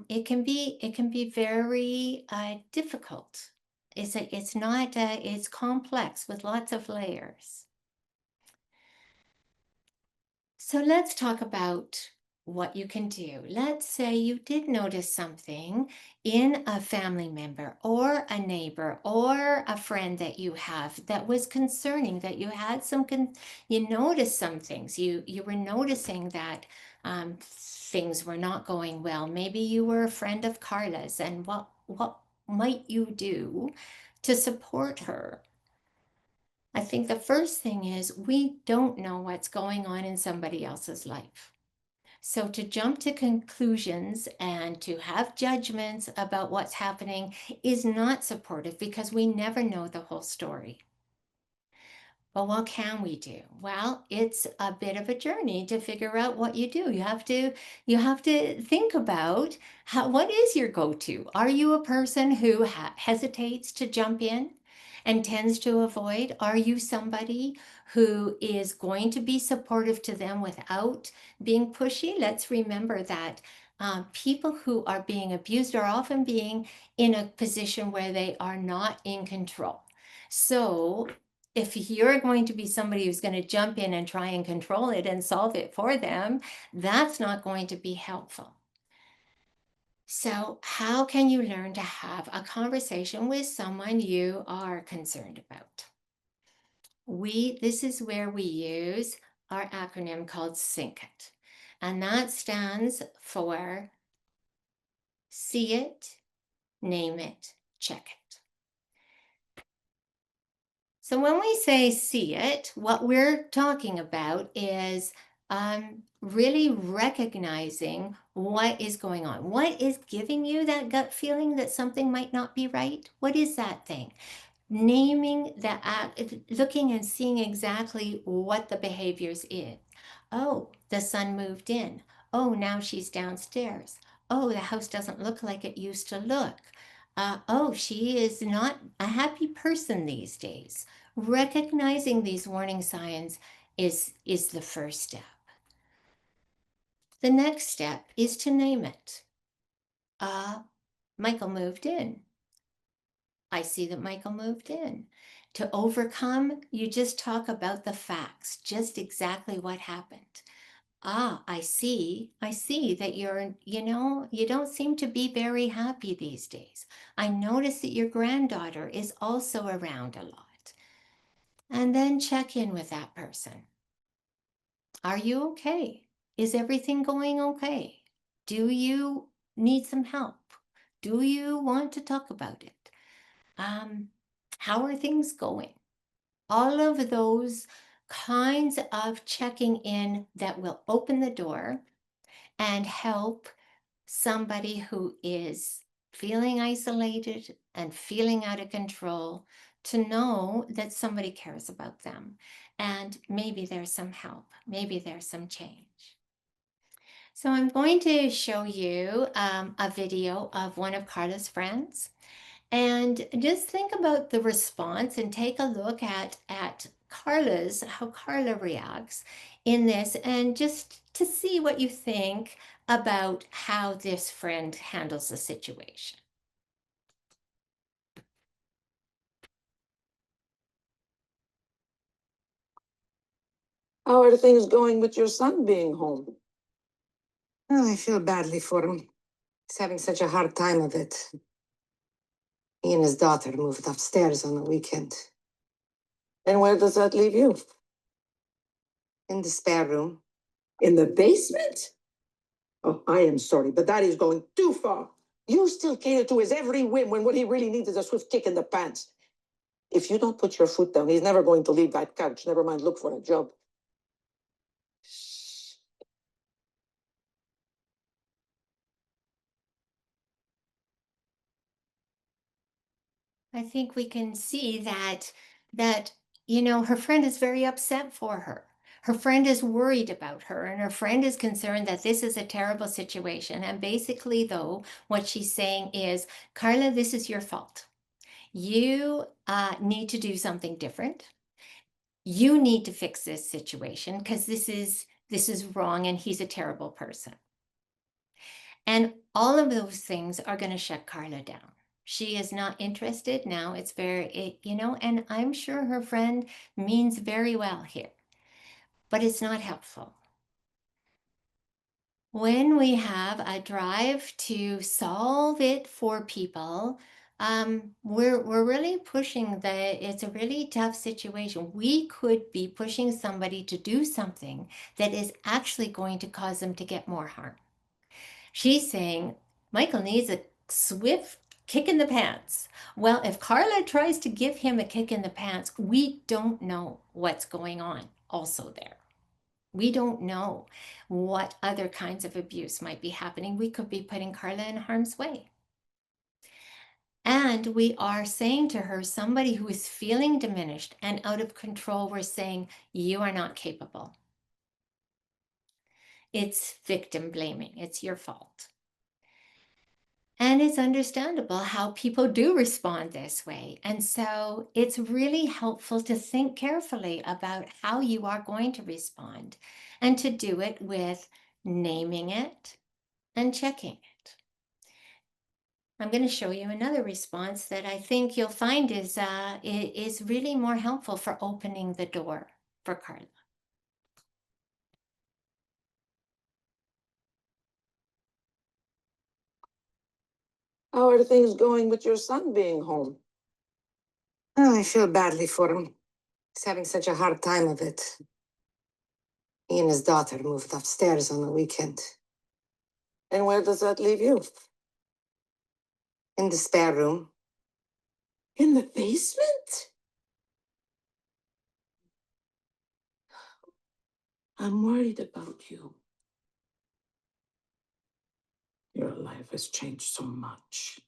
it can be very difficult. It's complex with lots of layers. So let's talk about what you can do. Let's say you did notice something in a family member or a neighbor or a friend that you have that was concerning, that you had you noticed some things. You were noticing that things were not going well. Maybe you were a friend of Carla's, and what might you do to support her? I think the first thing is we don't know what's going on in somebody else's life. So to jump to conclusions and to have judgments about what's happening is not supportive because we never know the whole story. But what can we do? Well, it's a bit of a journey to figure out what you do. You have to think about what is your go-to? Are you a person who hesitates to jump in and tends to avoid? Are you somebody who is going to be supportive to them without being pushy? Let's remember that people who are being abused are often being in a position where they are not in control. So if you're going to be somebody who's going to jump in and try and control it and solve it for them, that's not going to be helpful. So how can you learn to have a conversation with someone you are concerned about? This is where we use our acronym called SYNC IT. And that stands for see it, name it, check it. So when we say see it, what we're talking about is really recognizing what is going on. What is giving you that gut feeling that something might not be right? What is that thing? Naming that, looking and seeing exactly what the behaviors is. Oh, the son moved in. Oh, now she's downstairs. Oh, the house doesn't look like it used to look. Oh, she is not a happy person these days. Recognizing these warning signs is the first step. The next step is to name it. Michael moved in. I see that Michael moved in. To overcome, you just talk about the facts, just exactly what happened. I see that you don't seem to be very happy these days. I notice that your granddaughter is also around a lot. And then check in with that person. Are you okay? Is everything going okay? Do you need some help? Do you want to talk about it? How are things going? All of those kinds of checking in that will open the door and help somebody who is feeling isolated and feeling out of control to know that somebody cares about them. And maybe there's some help, maybe there's some change. So I'm going to show you a video of one of Carla's friends. And just think about the response and take a look at how Carla reacts in this, and just to see what you think about how this friend handles the situation. How are things going with your son being home? Oh, I feel badly for him. He's having such a hard time of it. He and his daughter moved upstairs on the weekend. And where does that leave you? In the spare room. In the basement? Oh, I am sorry, but that is going too far. You still cater to his every whim when what he really needs is a swift kick in the pants. If you don't put your foot down, he's never going to leave that couch. Never mind, look for a job. Shh. I think we can see that her friend is very upset for her. Her friend is worried about her, and her friend is concerned that this is a terrible situation. And basically, though, what she's saying is, Carla, this is your fault. You need to do something different. You need to fix this situation because this is wrong, and he's a terrible person. And all of those things are going to shut Carla down. She is not interested now. It's very, and I'm sure her friend means very well here, but it's not helpful. When we have a drive to solve it for people, we're really pushing it's a really tough situation. We could be pushing somebody to do something that is actually going to cause them to get more harm. She's saying Michael needs a swift kick in the pants. Well, if Carla tries to give him a kick in the pants, we don't know what's going on also there. We don't know what other kinds of abuse might be happening. We could be putting Carla in harm's way. And we are saying to her, somebody who is feeling diminished and out of control, we're saying, you are not capable. It's victim blaming. It's your fault. And it's understandable how people do respond this way. And so it's really helpful to think carefully about how you are going to respond and to do it with naming it and checking it. I'm going to show you another response that I think you'll find is really more helpful for opening the door for Carla. How are things going with your son being home? Oh, I feel badly for him. He's having such a hard time of it. He and his daughter moved upstairs on the weekend. And where does that leave you? In the spare room. In the basement? I'm worried about you. Your life has changed so much.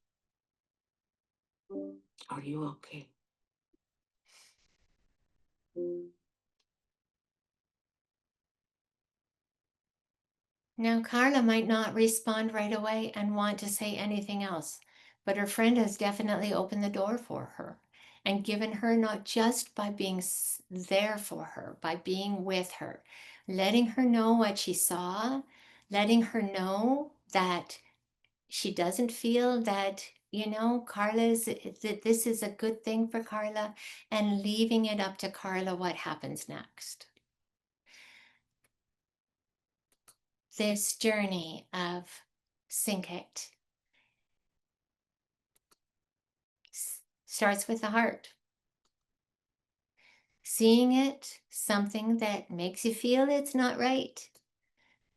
Are you okay? Now, Carla might not respond right away and want to say anything else, but her friend has definitely opened the door for her and given her, not just by being there for her, by being with her, letting her know what she saw, letting her know that she doesn't feel that, that this is a good thing for Carla, and leaving it up to Carla what happens next. This journey of sink it starts with the heart. Seeing it, something that makes you feel it's not right.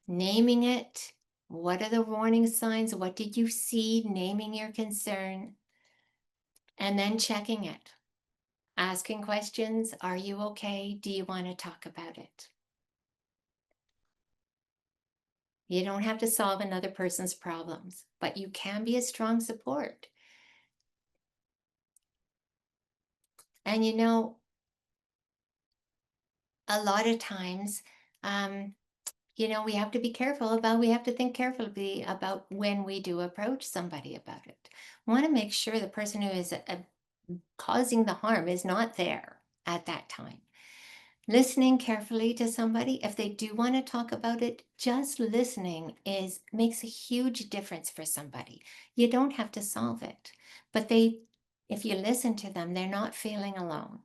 Naming it. What are the warning signs? What did you see? Naming your concern. And then checking it. Asking questions. Are you okay? Do you want to talk about it? You don't have to solve another person's problems, but you can be a strong support. And a lot of times, we have to be careful we have to think carefully about when we do approach somebody about it. We want to make sure the person who is causing the harm is not there at that time. Listening carefully to somebody, if they do want to talk about it, just listening makes a huge difference for somebody. You don't have to solve it, but if you listen to them, they're not feeling alone.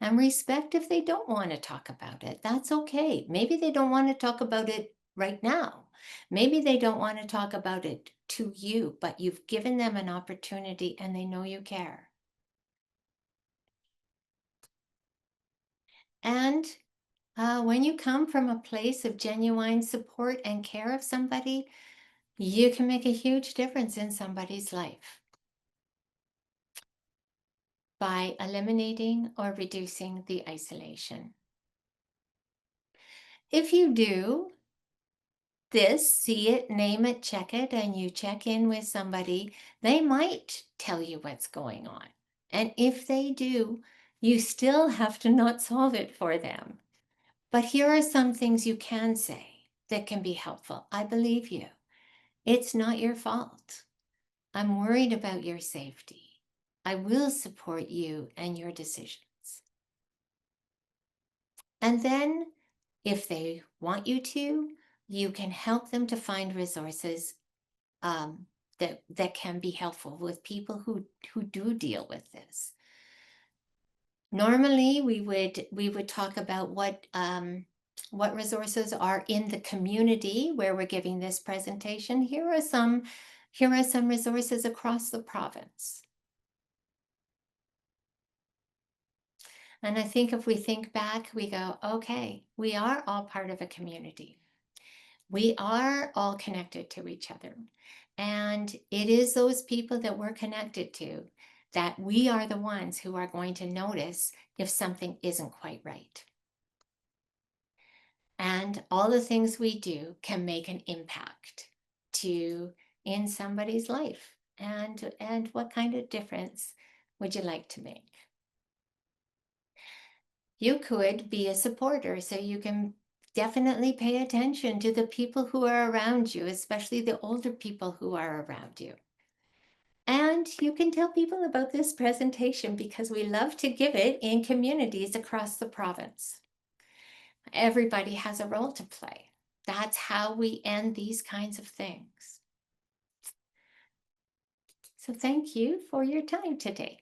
And respect if they don't want to talk about it. That's okay. Maybe they don't want to talk about it right now. Maybe they don't want to talk about it to you, but you've given them an opportunity and they know you care. And when you come from a place of genuine support and care of somebody, you can make a huge difference in somebody's life by eliminating or reducing the isolation. If you do this, see it, name it, check it, and you check in with somebody, they might tell you what's going on. And if they do, you still have to not solve it for them. But here are some things you can say that can be helpful. I believe you. It's not your fault. I'm worried about your safety. I will support you and your decisions. And then, if they want you to, you can help them to find resources that can be helpful with people who do deal with this. Normally, we would talk about what resources are in the community where we're giving this presentation. Here are some resources across the province. And I think if we think back, we go, okay, we are all part of a community. We are all connected to each other. And it is those people that we're connected to that we are the ones who are going to notice if something isn't quite right. And all the things we do can make an impact in somebody's life. And what kind of difference would you like to make? You could be a supporter, so you can definitely pay attention to the people who are around you, especially the older people who are around you. And you can tell people about this presentation because we love to give it in communities across the province. Everybody has a role to play. That's how we end these kinds of things. So thank you for your time today.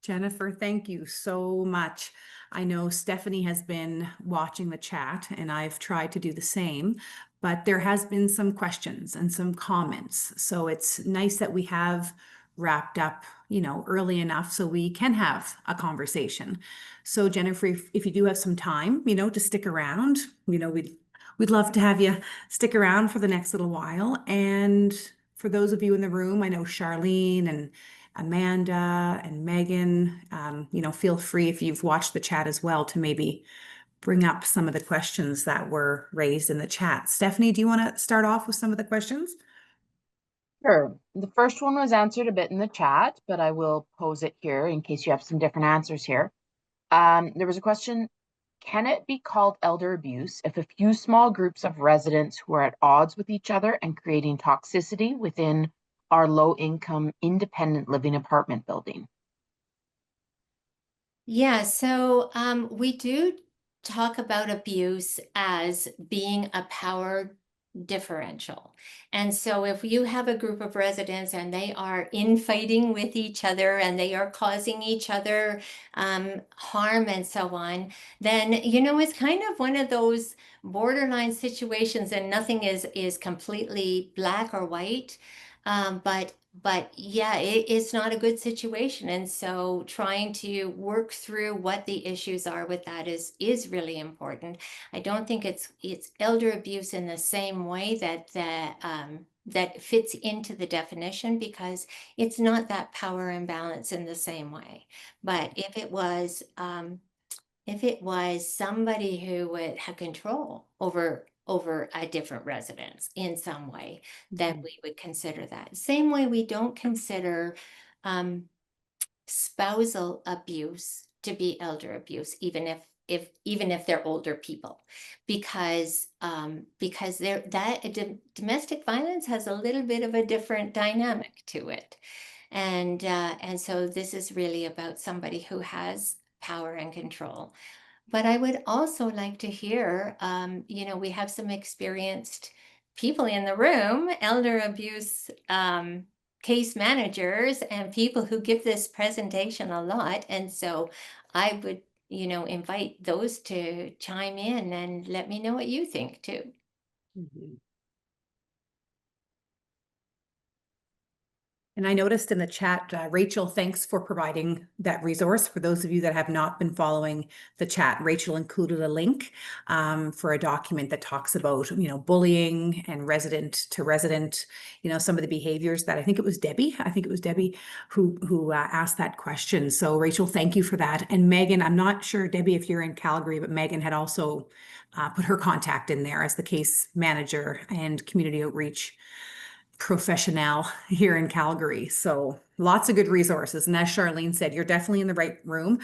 Jennifer, thank you so much. I know Stephanie has been watching the chat and I've tried to do the same, but there has been some questions and some comments. So it's nice that we have wrapped up, early enough so we can have a conversation. So Jennifer, if you do have some time, to stick around, we'd love to have you stick around for the next little while. And for those of you in the room, I know Charlene and Amanda and Megan, feel free if you've watched the chat as well to maybe bring up some of the questions that were raised in the chat. Stephanie, do you want to start off with some of the questions? Sure. The first one was answered a bit in the chat, but I will pose it here in case you have some different answers here. There was a question, can it be called elder abuse if a few small groups of residents who are at odds with each other and creating toxicity within our low-income independent living apartment building? Yeah, so we do talk about abuse as being a power differential. And so if you have a group of residents and they are infighting with each other and they are causing each other harm and so on, then, it's kind of one of those borderline situations and nothing is completely black or white. But yeah, it's not a good situation. And so trying to work through what the issues are with that is really important. I don't think it's elder abuse in the same way that fits into the definition because it's not that power imbalance in the same way. But if it was somebody who would have control over a different residence in some way, then we would consider that. Same way we don't consider spousal abuse to be elder abuse, even if they're older people, because domestic violence has a little bit of a different dynamic to it. And so this is really about somebody who has power and control. But I would also like to hear, we have some experienced people in the room, elder abuse case managers and people who give this presentation a lot. And so I would, invite those to chime in and let me know what you think too. And I noticed in the chat, Rachel, thanks for providing that resource. For those of you that have not been following the chat, Rachel included a link for a document that talks about, bullying and resident to resident, some of the behaviors that I think it was Debbie who asked that question. So Rachel, thank you for that. And Megan, I'm not sure, Debbie, if you're in Calgary, but Megan had also put her contact in there as the case manager and community outreach professional here in Calgary. So lots of good resources. And as Charlene said, you're definitely in the right room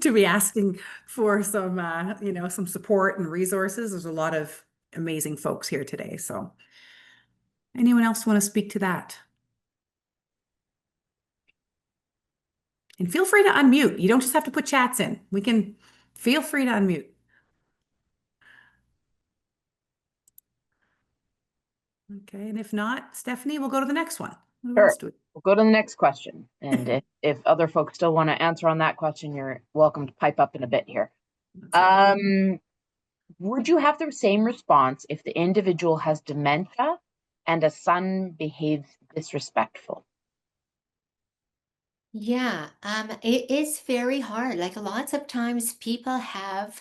to be asking for some, some support and resources. There's a lot of amazing folks here today. So anyone else want to speak to that? And feel free to unmute. You don't just have to put chats in. Feel free to unmute. Okay, and if not, Stephanie, we'll go to the next one. Sure. We'll go to the next question. And if other folks still want to answer on that question, you're welcome to pipe up in a bit here. Would you have the same response if the individual has dementia and a son behaves disrespectful? Yeah, it is very hard. Like lots of times people have,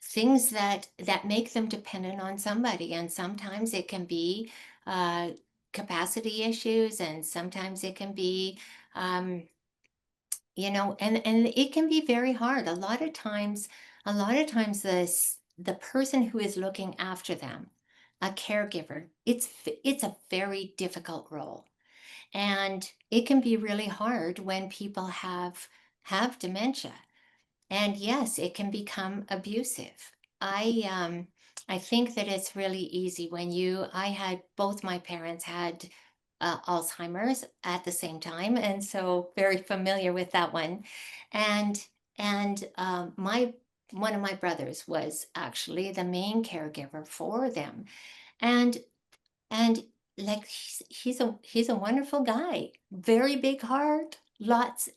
things that make them dependent on somebody, and sometimes it can be capacity issues, and sometimes it can be, and it can be very hard. A lot of times the person who is looking after them, a caregiver, it's a very difficult role. And it can be really hard when people have dementia. And yes, it can become abusive. I think that it's really easy when both my parents had Alzheimer's at the same time, and so very familiar with that one. And one of my brothers was actually the main caregiver for them, and like he's a wonderful guy, very big heart, lots,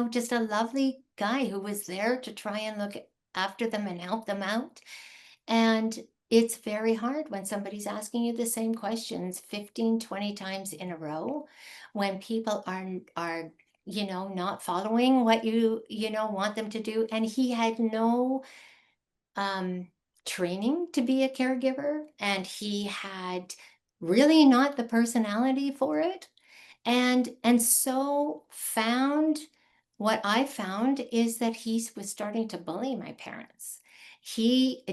just a lovely guy who was there to try and look after them and help them out. And it's very hard when somebody's asking you the same questions 15, 20 times in a row, when people are not following what you want them to do. And he had no training to be a caregiver, and he had really not the personality for it. And so what I found is that he was starting to bully my parents. It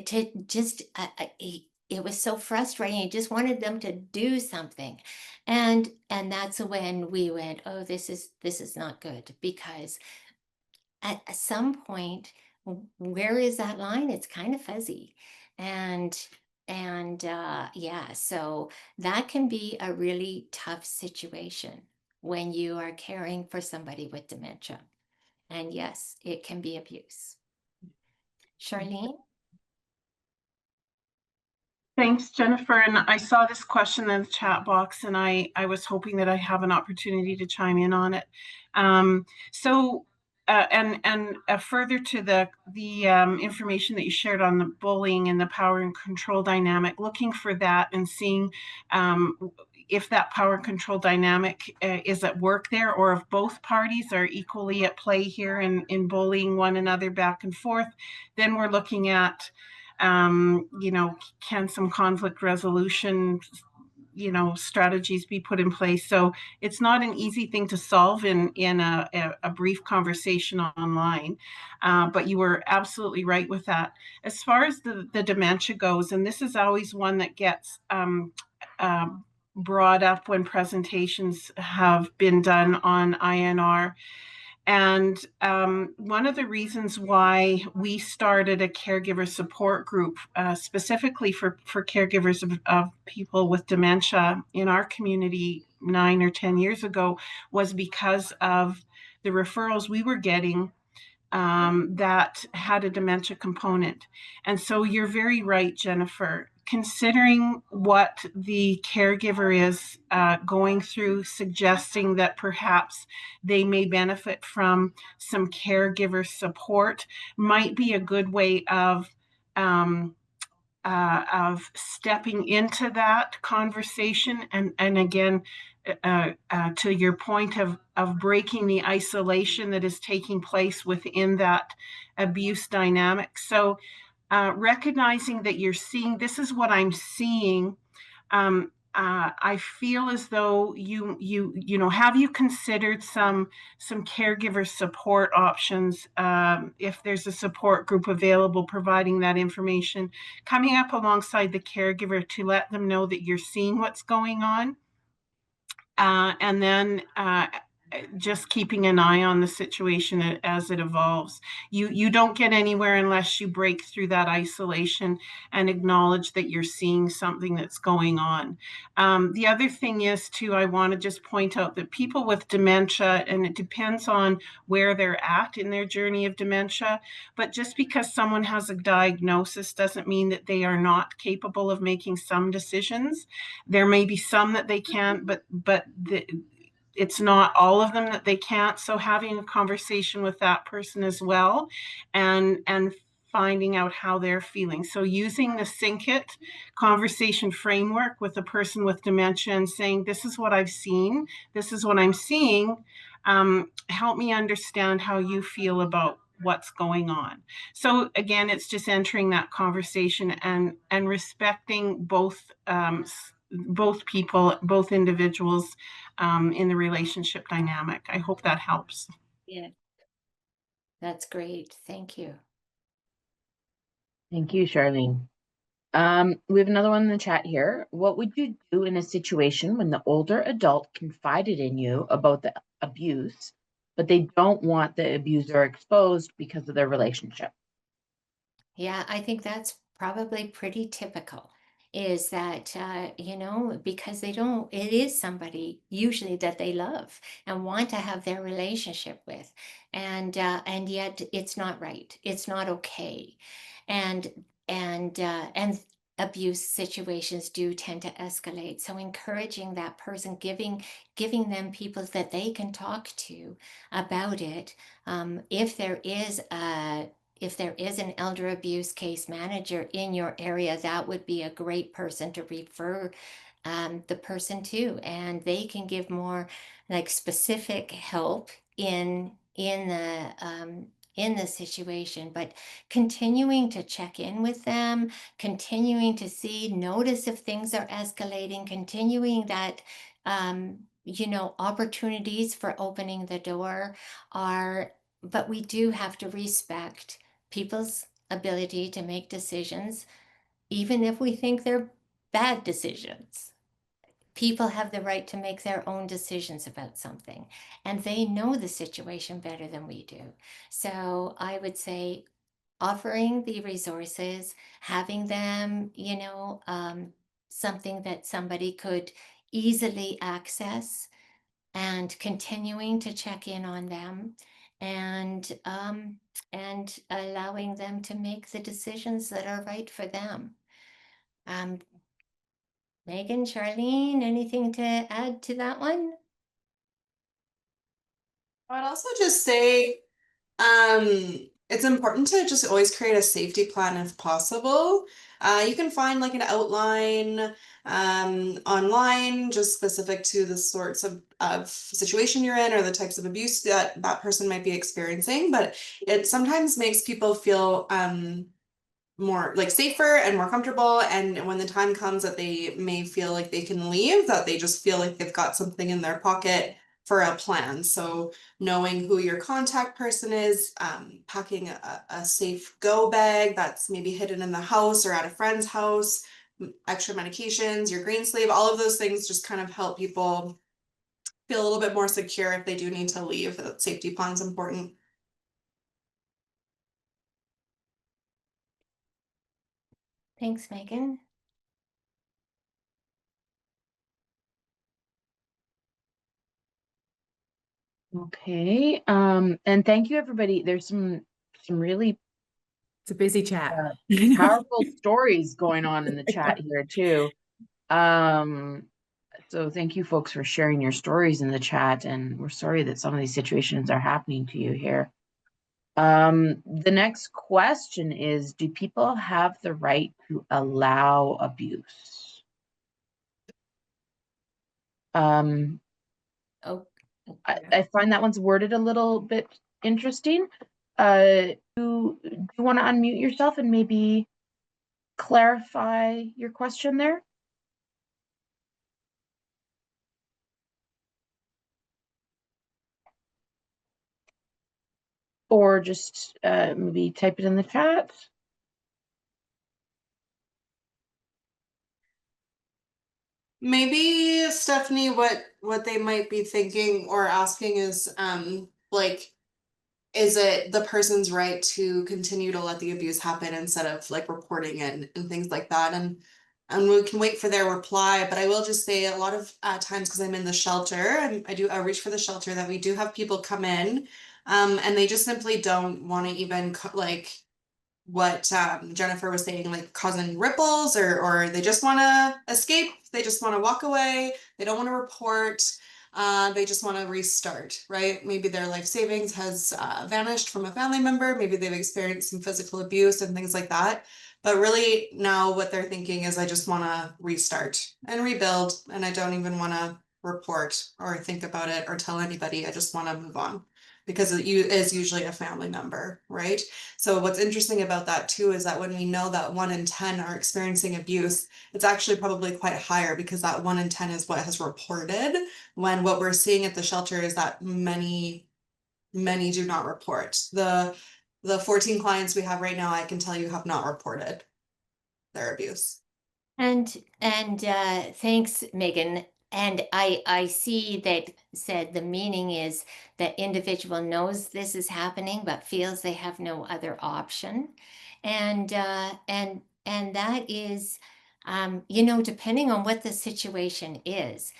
was so frustrating. He just wanted them to do something. And that's when we went, oh, this is not good, because at some point, where is that line? It's kind of fuzzy. And yeah, so that can be a really tough situation when you are caring for somebody with dementia. And yes, it can be abuse. Charlene? Thanks, Jennifer. And I saw this question in the chat box, and I was hoping that I have an opportunity to chime in on it. Further to the information that you shared on the bullying and the power and control dynamic, looking for that and seeing if that power and control dynamic is at work there, or if both parties are equally at play here in bullying one another back and forth. Then we're looking at can some conflict resolution strategies be put in place? So it's not an easy thing to solve in a brief conversation online, but you were absolutely right with that. As far as the dementia goes, and this is always one that gets brought up when presentations have been done on INR. And one of the reasons why we started a caregiver support group specifically for caregivers of people with dementia in our community 9 or 10 years ago was because of the referrals we were getting that had a dementia component. And so you're very right, Jennifer. Considering what the caregiver is going through, suggesting that perhaps they may benefit from some caregiver support might be a good way of stepping into that conversation, and again, to your point of breaking the isolation that is taking place within that abuse dynamic. So recognizing that you're seeing, this is what I'm seeing. I feel as though you know, have you considered some caregiver support options, if there's a support group available, providing that information, coming up alongside the caregiver to let them know that you're seeing what's going on, and then just keeping an eye on the situation as it evolves. You don't get anywhere unless you break through that isolation and acknowledge that you're seeing something that's going on. The other thing is too, I want to just point out that people with dementia, and it depends on where they're at in their journey of dementia, but just because someone has a diagnosis doesn't mean that they are not capable of making some decisions. There may be some that they can, but it's not all of them that they can't. So having a conversation with that person as well, and finding out how they're feeling. So using the Sync It conversation framework with a person with dementia and saying, this is what I've seen, this is what I'm seeing, help me understand how you feel about what's going on. So again, it's just entering that conversation and respecting both people, both individuals in the relationship dynamic. I hope that helps. Yeah, that's great. Thank you. Thank you, Charlene. We have another one in the chat here. What would you do in a situation when the older adult confided in you about the abuse, but they don't want the abuser exposed because of their relationship? Yeah, I think that's probably pretty typical, is that, you know, because they don't, it is somebody usually that they love and want to have their relationship with. And yet it's not right. It's not okay. And, and abuse situations do tend to escalate. So encouraging that person, giving them people that they can talk to about it. If there is an elder abuse case manager in your area, that would be a great person to refer the person to, and they can give more like specific help in the situation. But continuing to check in with them, continuing to notice if things are escalating, continuing that you know, opportunities for opening the door are, but we do have to respect people's ability to make decisions, even if we think they're bad decisions. People have the right to make their own decisions about something, and they know the situation better than we do. So I would say offering the resources, having them, you know, something that somebody could easily access, and continuing to check in on them, and allowing them to make the decisions that are right for them. Megan, Charlene, anything to add to that one? I'd also just say it's important to just always create a safety plan if possible. You can find like an outline online just specific to the sorts of situation you're in or the types of abuse that that person might be experiencing, but it sometimes makes people feel more like safer and more comfortable, and when the time comes that they may feel like they can leave, that they just feel like they've got something in their pocket for a plan. So knowing who your contact person is, packing a safe go bag that's maybe hidden in the house or at a friend's house, extra medications, your green sleeve, all of those things just kind of help people feel a little bit more secure if they do need to leave. That safety plan is important. Thanks, Megan. Okay. And thank you, everybody. There's some really It's a busy chat. powerful stories going on in the chat here too. So thank you folks for sharing your stories in the chat, and we're sorry that some of these situations are happening to you here. The next question is, do people have the right to allow abuse? Oh, I find that one's worded a little bit interesting. Do you want to unmute yourself and maybe clarify your question there? Or just maybe type it in the chat. Maybe Stephanie, what they might be thinking or asking is like, is it the person's right to continue to let the abuse happen instead of like reporting it and things like that? And we can wait for their reply, but I will just say a lot of times, because I'm in the shelter and I do outreach for the shelter, that we do have people come in and they just simply don't want to even like what Jennifer was saying, like causing ripples, or they just want to escape, they just want to walk away, they don't want to report, they just want to restart, right? Maybe their life savings has vanished from a family member, maybe they've experienced some physical abuse and things like that. But really now what they're thinking is, I just want to restart and rebuild, and I don't even want to report or think about it or tell anybody. I just want to move on, because it is usually a family member, right? So what's interesting about that too is that when we know that 1 in 10 are experiencing abuse, it's actually probably quite higher, because that 1 in 10 is what has reported, when what we're seeing at the shelter is that many do not report. The 14 clients we have right now, I can tell you, have not reported their abuse. And thanks, Megan. And I see that said the meaning is that individual knows this is happening but feels they have no other option. And that is, you know, depending on what the situation is,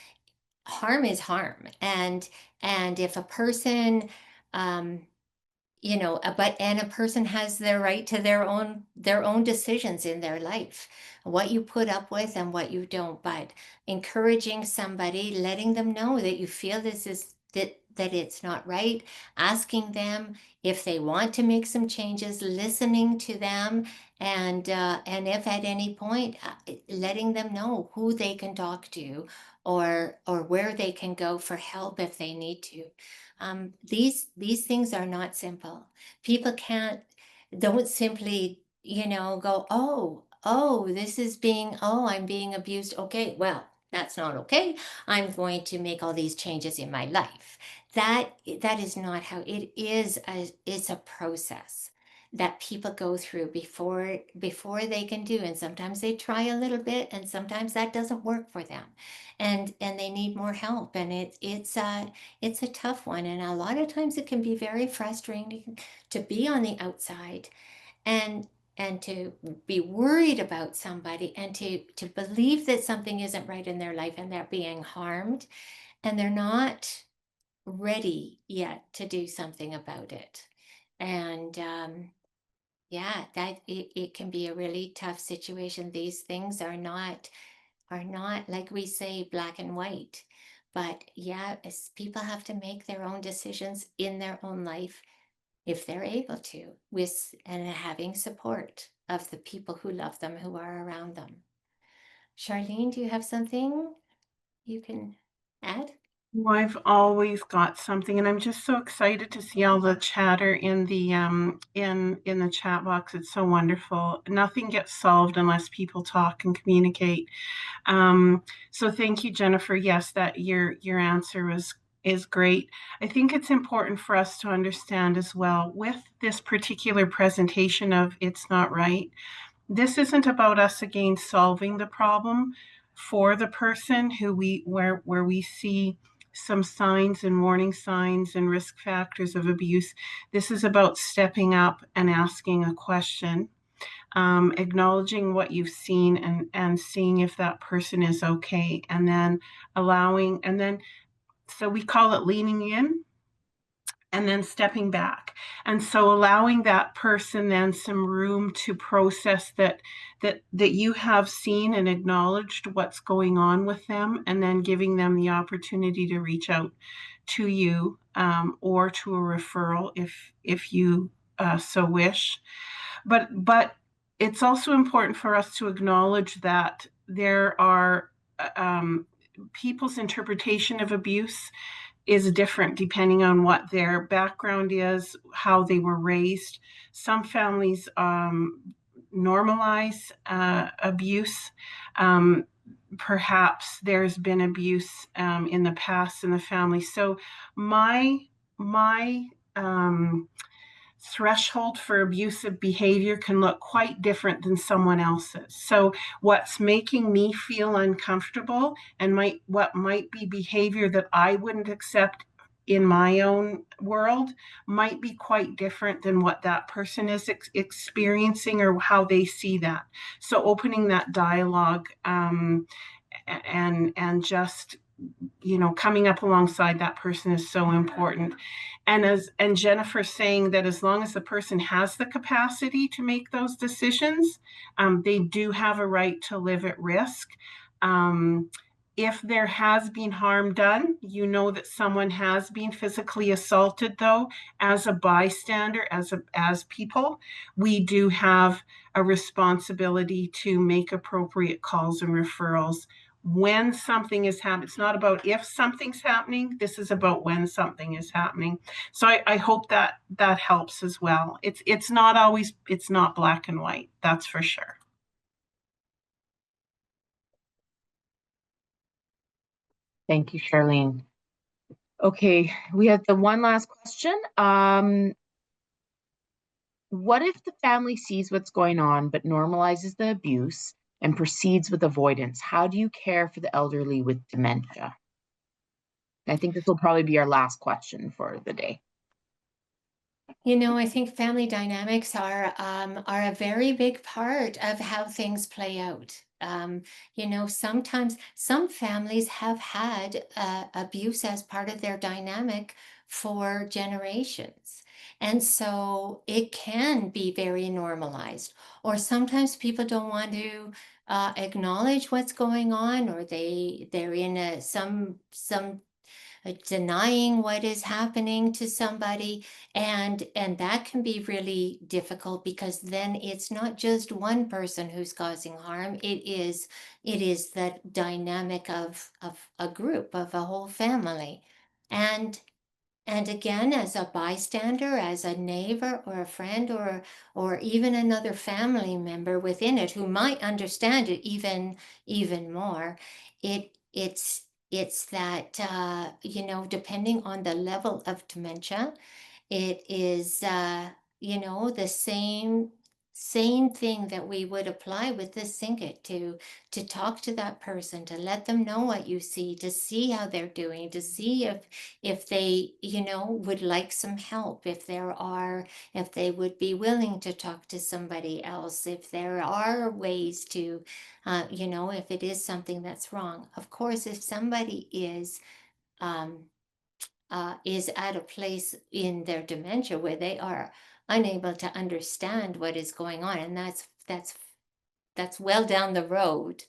harm is harm. And if a person, you know, and a person has their right to their own decisions in their life, what you put up with and what you don't. But encouraging somebody, letting them know that you feel this is that it's not right, asking them if they want to make some changes, listening to them, and if at any point letting them know who they can talk to, or where they can go for help if they need to. These things are not simple. People don't simply, you know, go, oh, this is I'm being abused. Okay, well, that's not okay. I'm going to make all these changes in my life. That is not how it is. It's a process that people go through before they can do. And sometimes they try a little bit, and sometimes that doesn't work for them, and they need more help. And it's a tough one, and a lot of times it can be very frustrating to be on the outside and to be worried about somebody, and to believe that something isn't right in their life and they're being harmed, and they're not ready yet to do something about it. And yeah, that it can be a really tough situation. These things are not like we say black and white. But yeah, people have to make their own decisions in their own life, if they're able to, and having support of the people who love them, who are around them. Charlene, do you have something you can add? Well, I've always got something, and I'm just so excited to see all the chatter in the in the chat box. It's so wonderful. Nothing gets solved unless people talk and communicate. So thank you, Jennifer. Yes, that your answer is great. I think it's important for us to understand as well, with this particular presentation of It's Not Right, this isn't about us again solving the problem for the person where we see some signs and warning signs and risk factors of abuse. This is about stepping up and asking a question, acknowledging what you've seen, and seeing if that person is okay, and then so we call it leaning in and then stepping back. And so allowing that person then some room to process that you have seen and acknowledged what's going on with them, and then giving them the opportunity to reach out to you, or to a referral if you so wish. But it's also important for us to acknowledge that there are people's interpretation of abuse is different depending on what their background is, how they were raised. Some families normalize abuse. Perhaps there's been abuse in the past in the family. So my threshold for abusive behavior can look quite different than someone else's. So what's making me feel uncomfortable and what might be behavior that I wouldn't accept in my own world might be quite different than what that person is experiencing or how they see that. So opening that dialogue and just coming up alongside that person is so important. And Jennifer saying that as long as the person has the capacity to make those decisions, they do have a right to live at risk. If there has been harm done, that someone has been physically assaulted, though, as a bystander, as people, we do have a responsibility to make appropriate calls and referrals when something is happening. It's not about if something's happening. This is about when something is happening. So I hope that helps as well. It's not black and white. That's for sure. Thank you, Charlene. Okay, we have the one last question. What if the family sees what's going on but normalizes the abuse and proceeds with avoidance? How do you care for the elderly with dementia? I think this will probably be our last question for the day. I think family dynamics are a very big part of how things play out. Sometimes some families have had abuse as part of their dynamic for generations. And so it can be very normalized. Or sometimes people don't want to acknowledge what's going on, or they're in some denying what is happening to somebody, and that can be really difficult, because then it's not just one person who's causing harm. It is that dynamic of a group, of a whole family. And again, as a bystander, as a neighbor or a friend, or even another family member within it who might understand it even more, it's that depending on the level of dementia, it is the same thing that we would apply with the SINCIT, to talk to that person, to let them know what you see, to see how they're doing, to see if they would like some help, if they would be willing to talk to somebody else, if there are ways to if it is something that's wrong. Of course, if somebody is at a place in their dementia where they are unable to understand what is going on, and that's well down the road,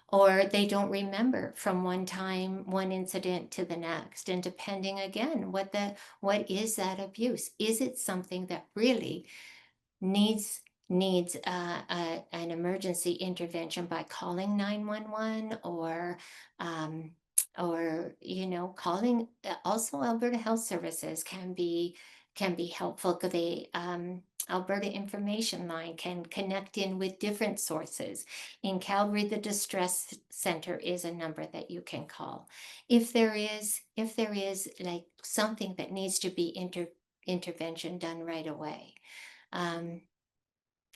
or they don't remember from one incident to the next, and depending again what is that abuse, is it something that really needs an emergency intervention by calling 911, or calling. Also, Alberta Health Services can be helpful, because the Alberta Information Line can connect in with different sources. In Calgary, the Distress Center is a number that you can call if there is like something that needs to be intervention done right away.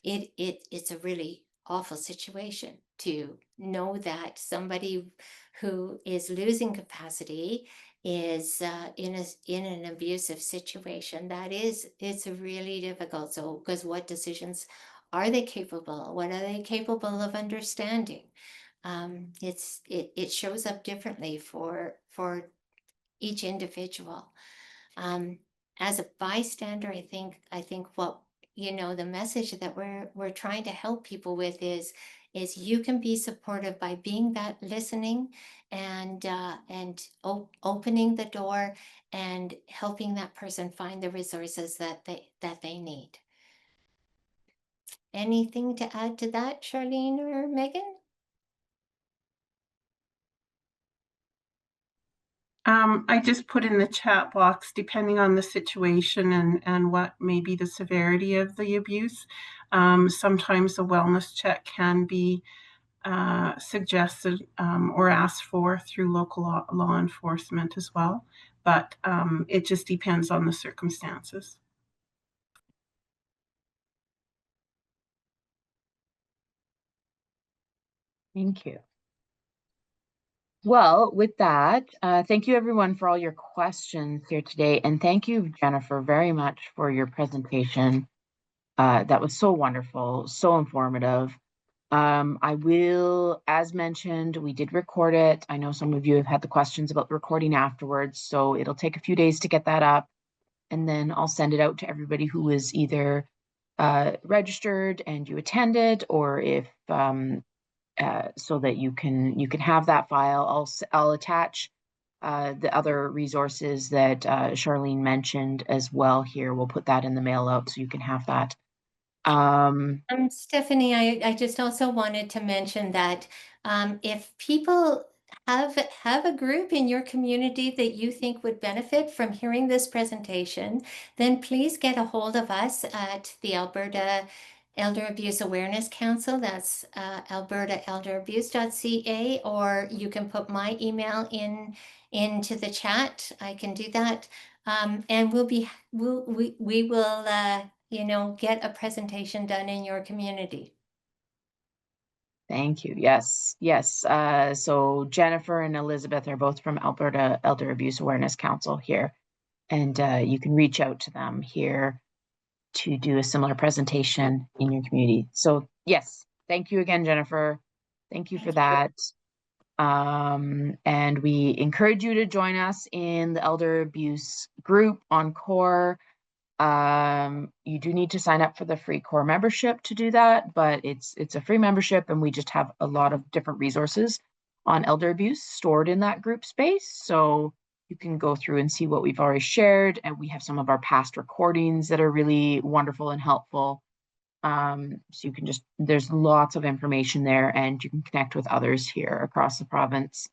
It's a really awful situation to know that somebody who is losing capacity is in an abusive situation. It's really difficult. So, because what decisions are they capable? What are they capable of understanding? It shows up differently for each individual. As a bystander, I think what the message that we're trying to help people with is is you can be supportive by being that listening and opening the door and helping that person find the resources that they need. Anything to add to that, Charlene or Megan? I just put in the chat box, depending on the situation and what may be the severity of the abuse. Sometimes a wellness check can be suggested or asked for through local law enforcement as well, but it just depends on the circumstances. Thank you. Well, with that, thank you everyone for all your questions here today. And thank you, Jennifer, very much for your presentation. That was so wonderful, so informative. I will, as mentioned, we did record it. I know some of you have had the questions about the recording afterwards, so it'll take a few days to get that up. And then I'll send it out to everybody who is either registered and you attended, or if so that you can have that file. I'll attach the other resources that Charlene mentioned as well here. We'll put that in the mail out so you can have that. Stephanie, I just also wanted to mention that if people have a group in your community that you think would benefit from hearing this presentation, then please get a hold of us at the Alberta Elder Abuse Awareness Council. That's albertaelderabuse.ca, or you can put my email into the chat. I can do that, and we will get a presentation done in your community. Thank you. Yes, yes. So Jennifer and Elizabeth are both from Alberta Elder Abuse Awareness Council here, and you can reach out to them here to do a similar presentation in your community. So yes, thank you again, Jennifer. Thank you for that. And we encourage you to join us in the Elder Abuse group on CORE. You do need to sign up for the free CORE membership to do that, but it's a free membership, and we just have a lot of different resources on elder abuse stored in that group space. So you can go through and see what we've already shared, and we have some of our past recordings that are really wonderful and helpful. So you can there's lots of information there, and you can connect with others here across the province.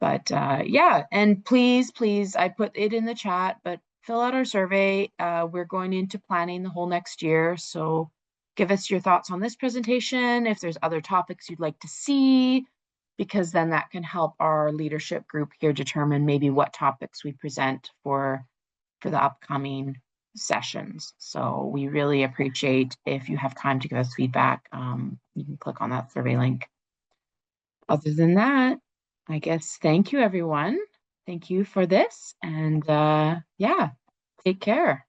But yeah, and please, I put it in the chat, but fill out our survey. We're going into planning the whole next year. So give us your thoughts on this presentation, if there's other topics you'd like to see, because then that can help our leadership group here determine maybe what topics we present for the upcoming sessions. So we really appreciate if you have time to give us feedback. You can click on that survey link. Other than that, I guess thank you, everyone. Thank you for this. And yeah, take care.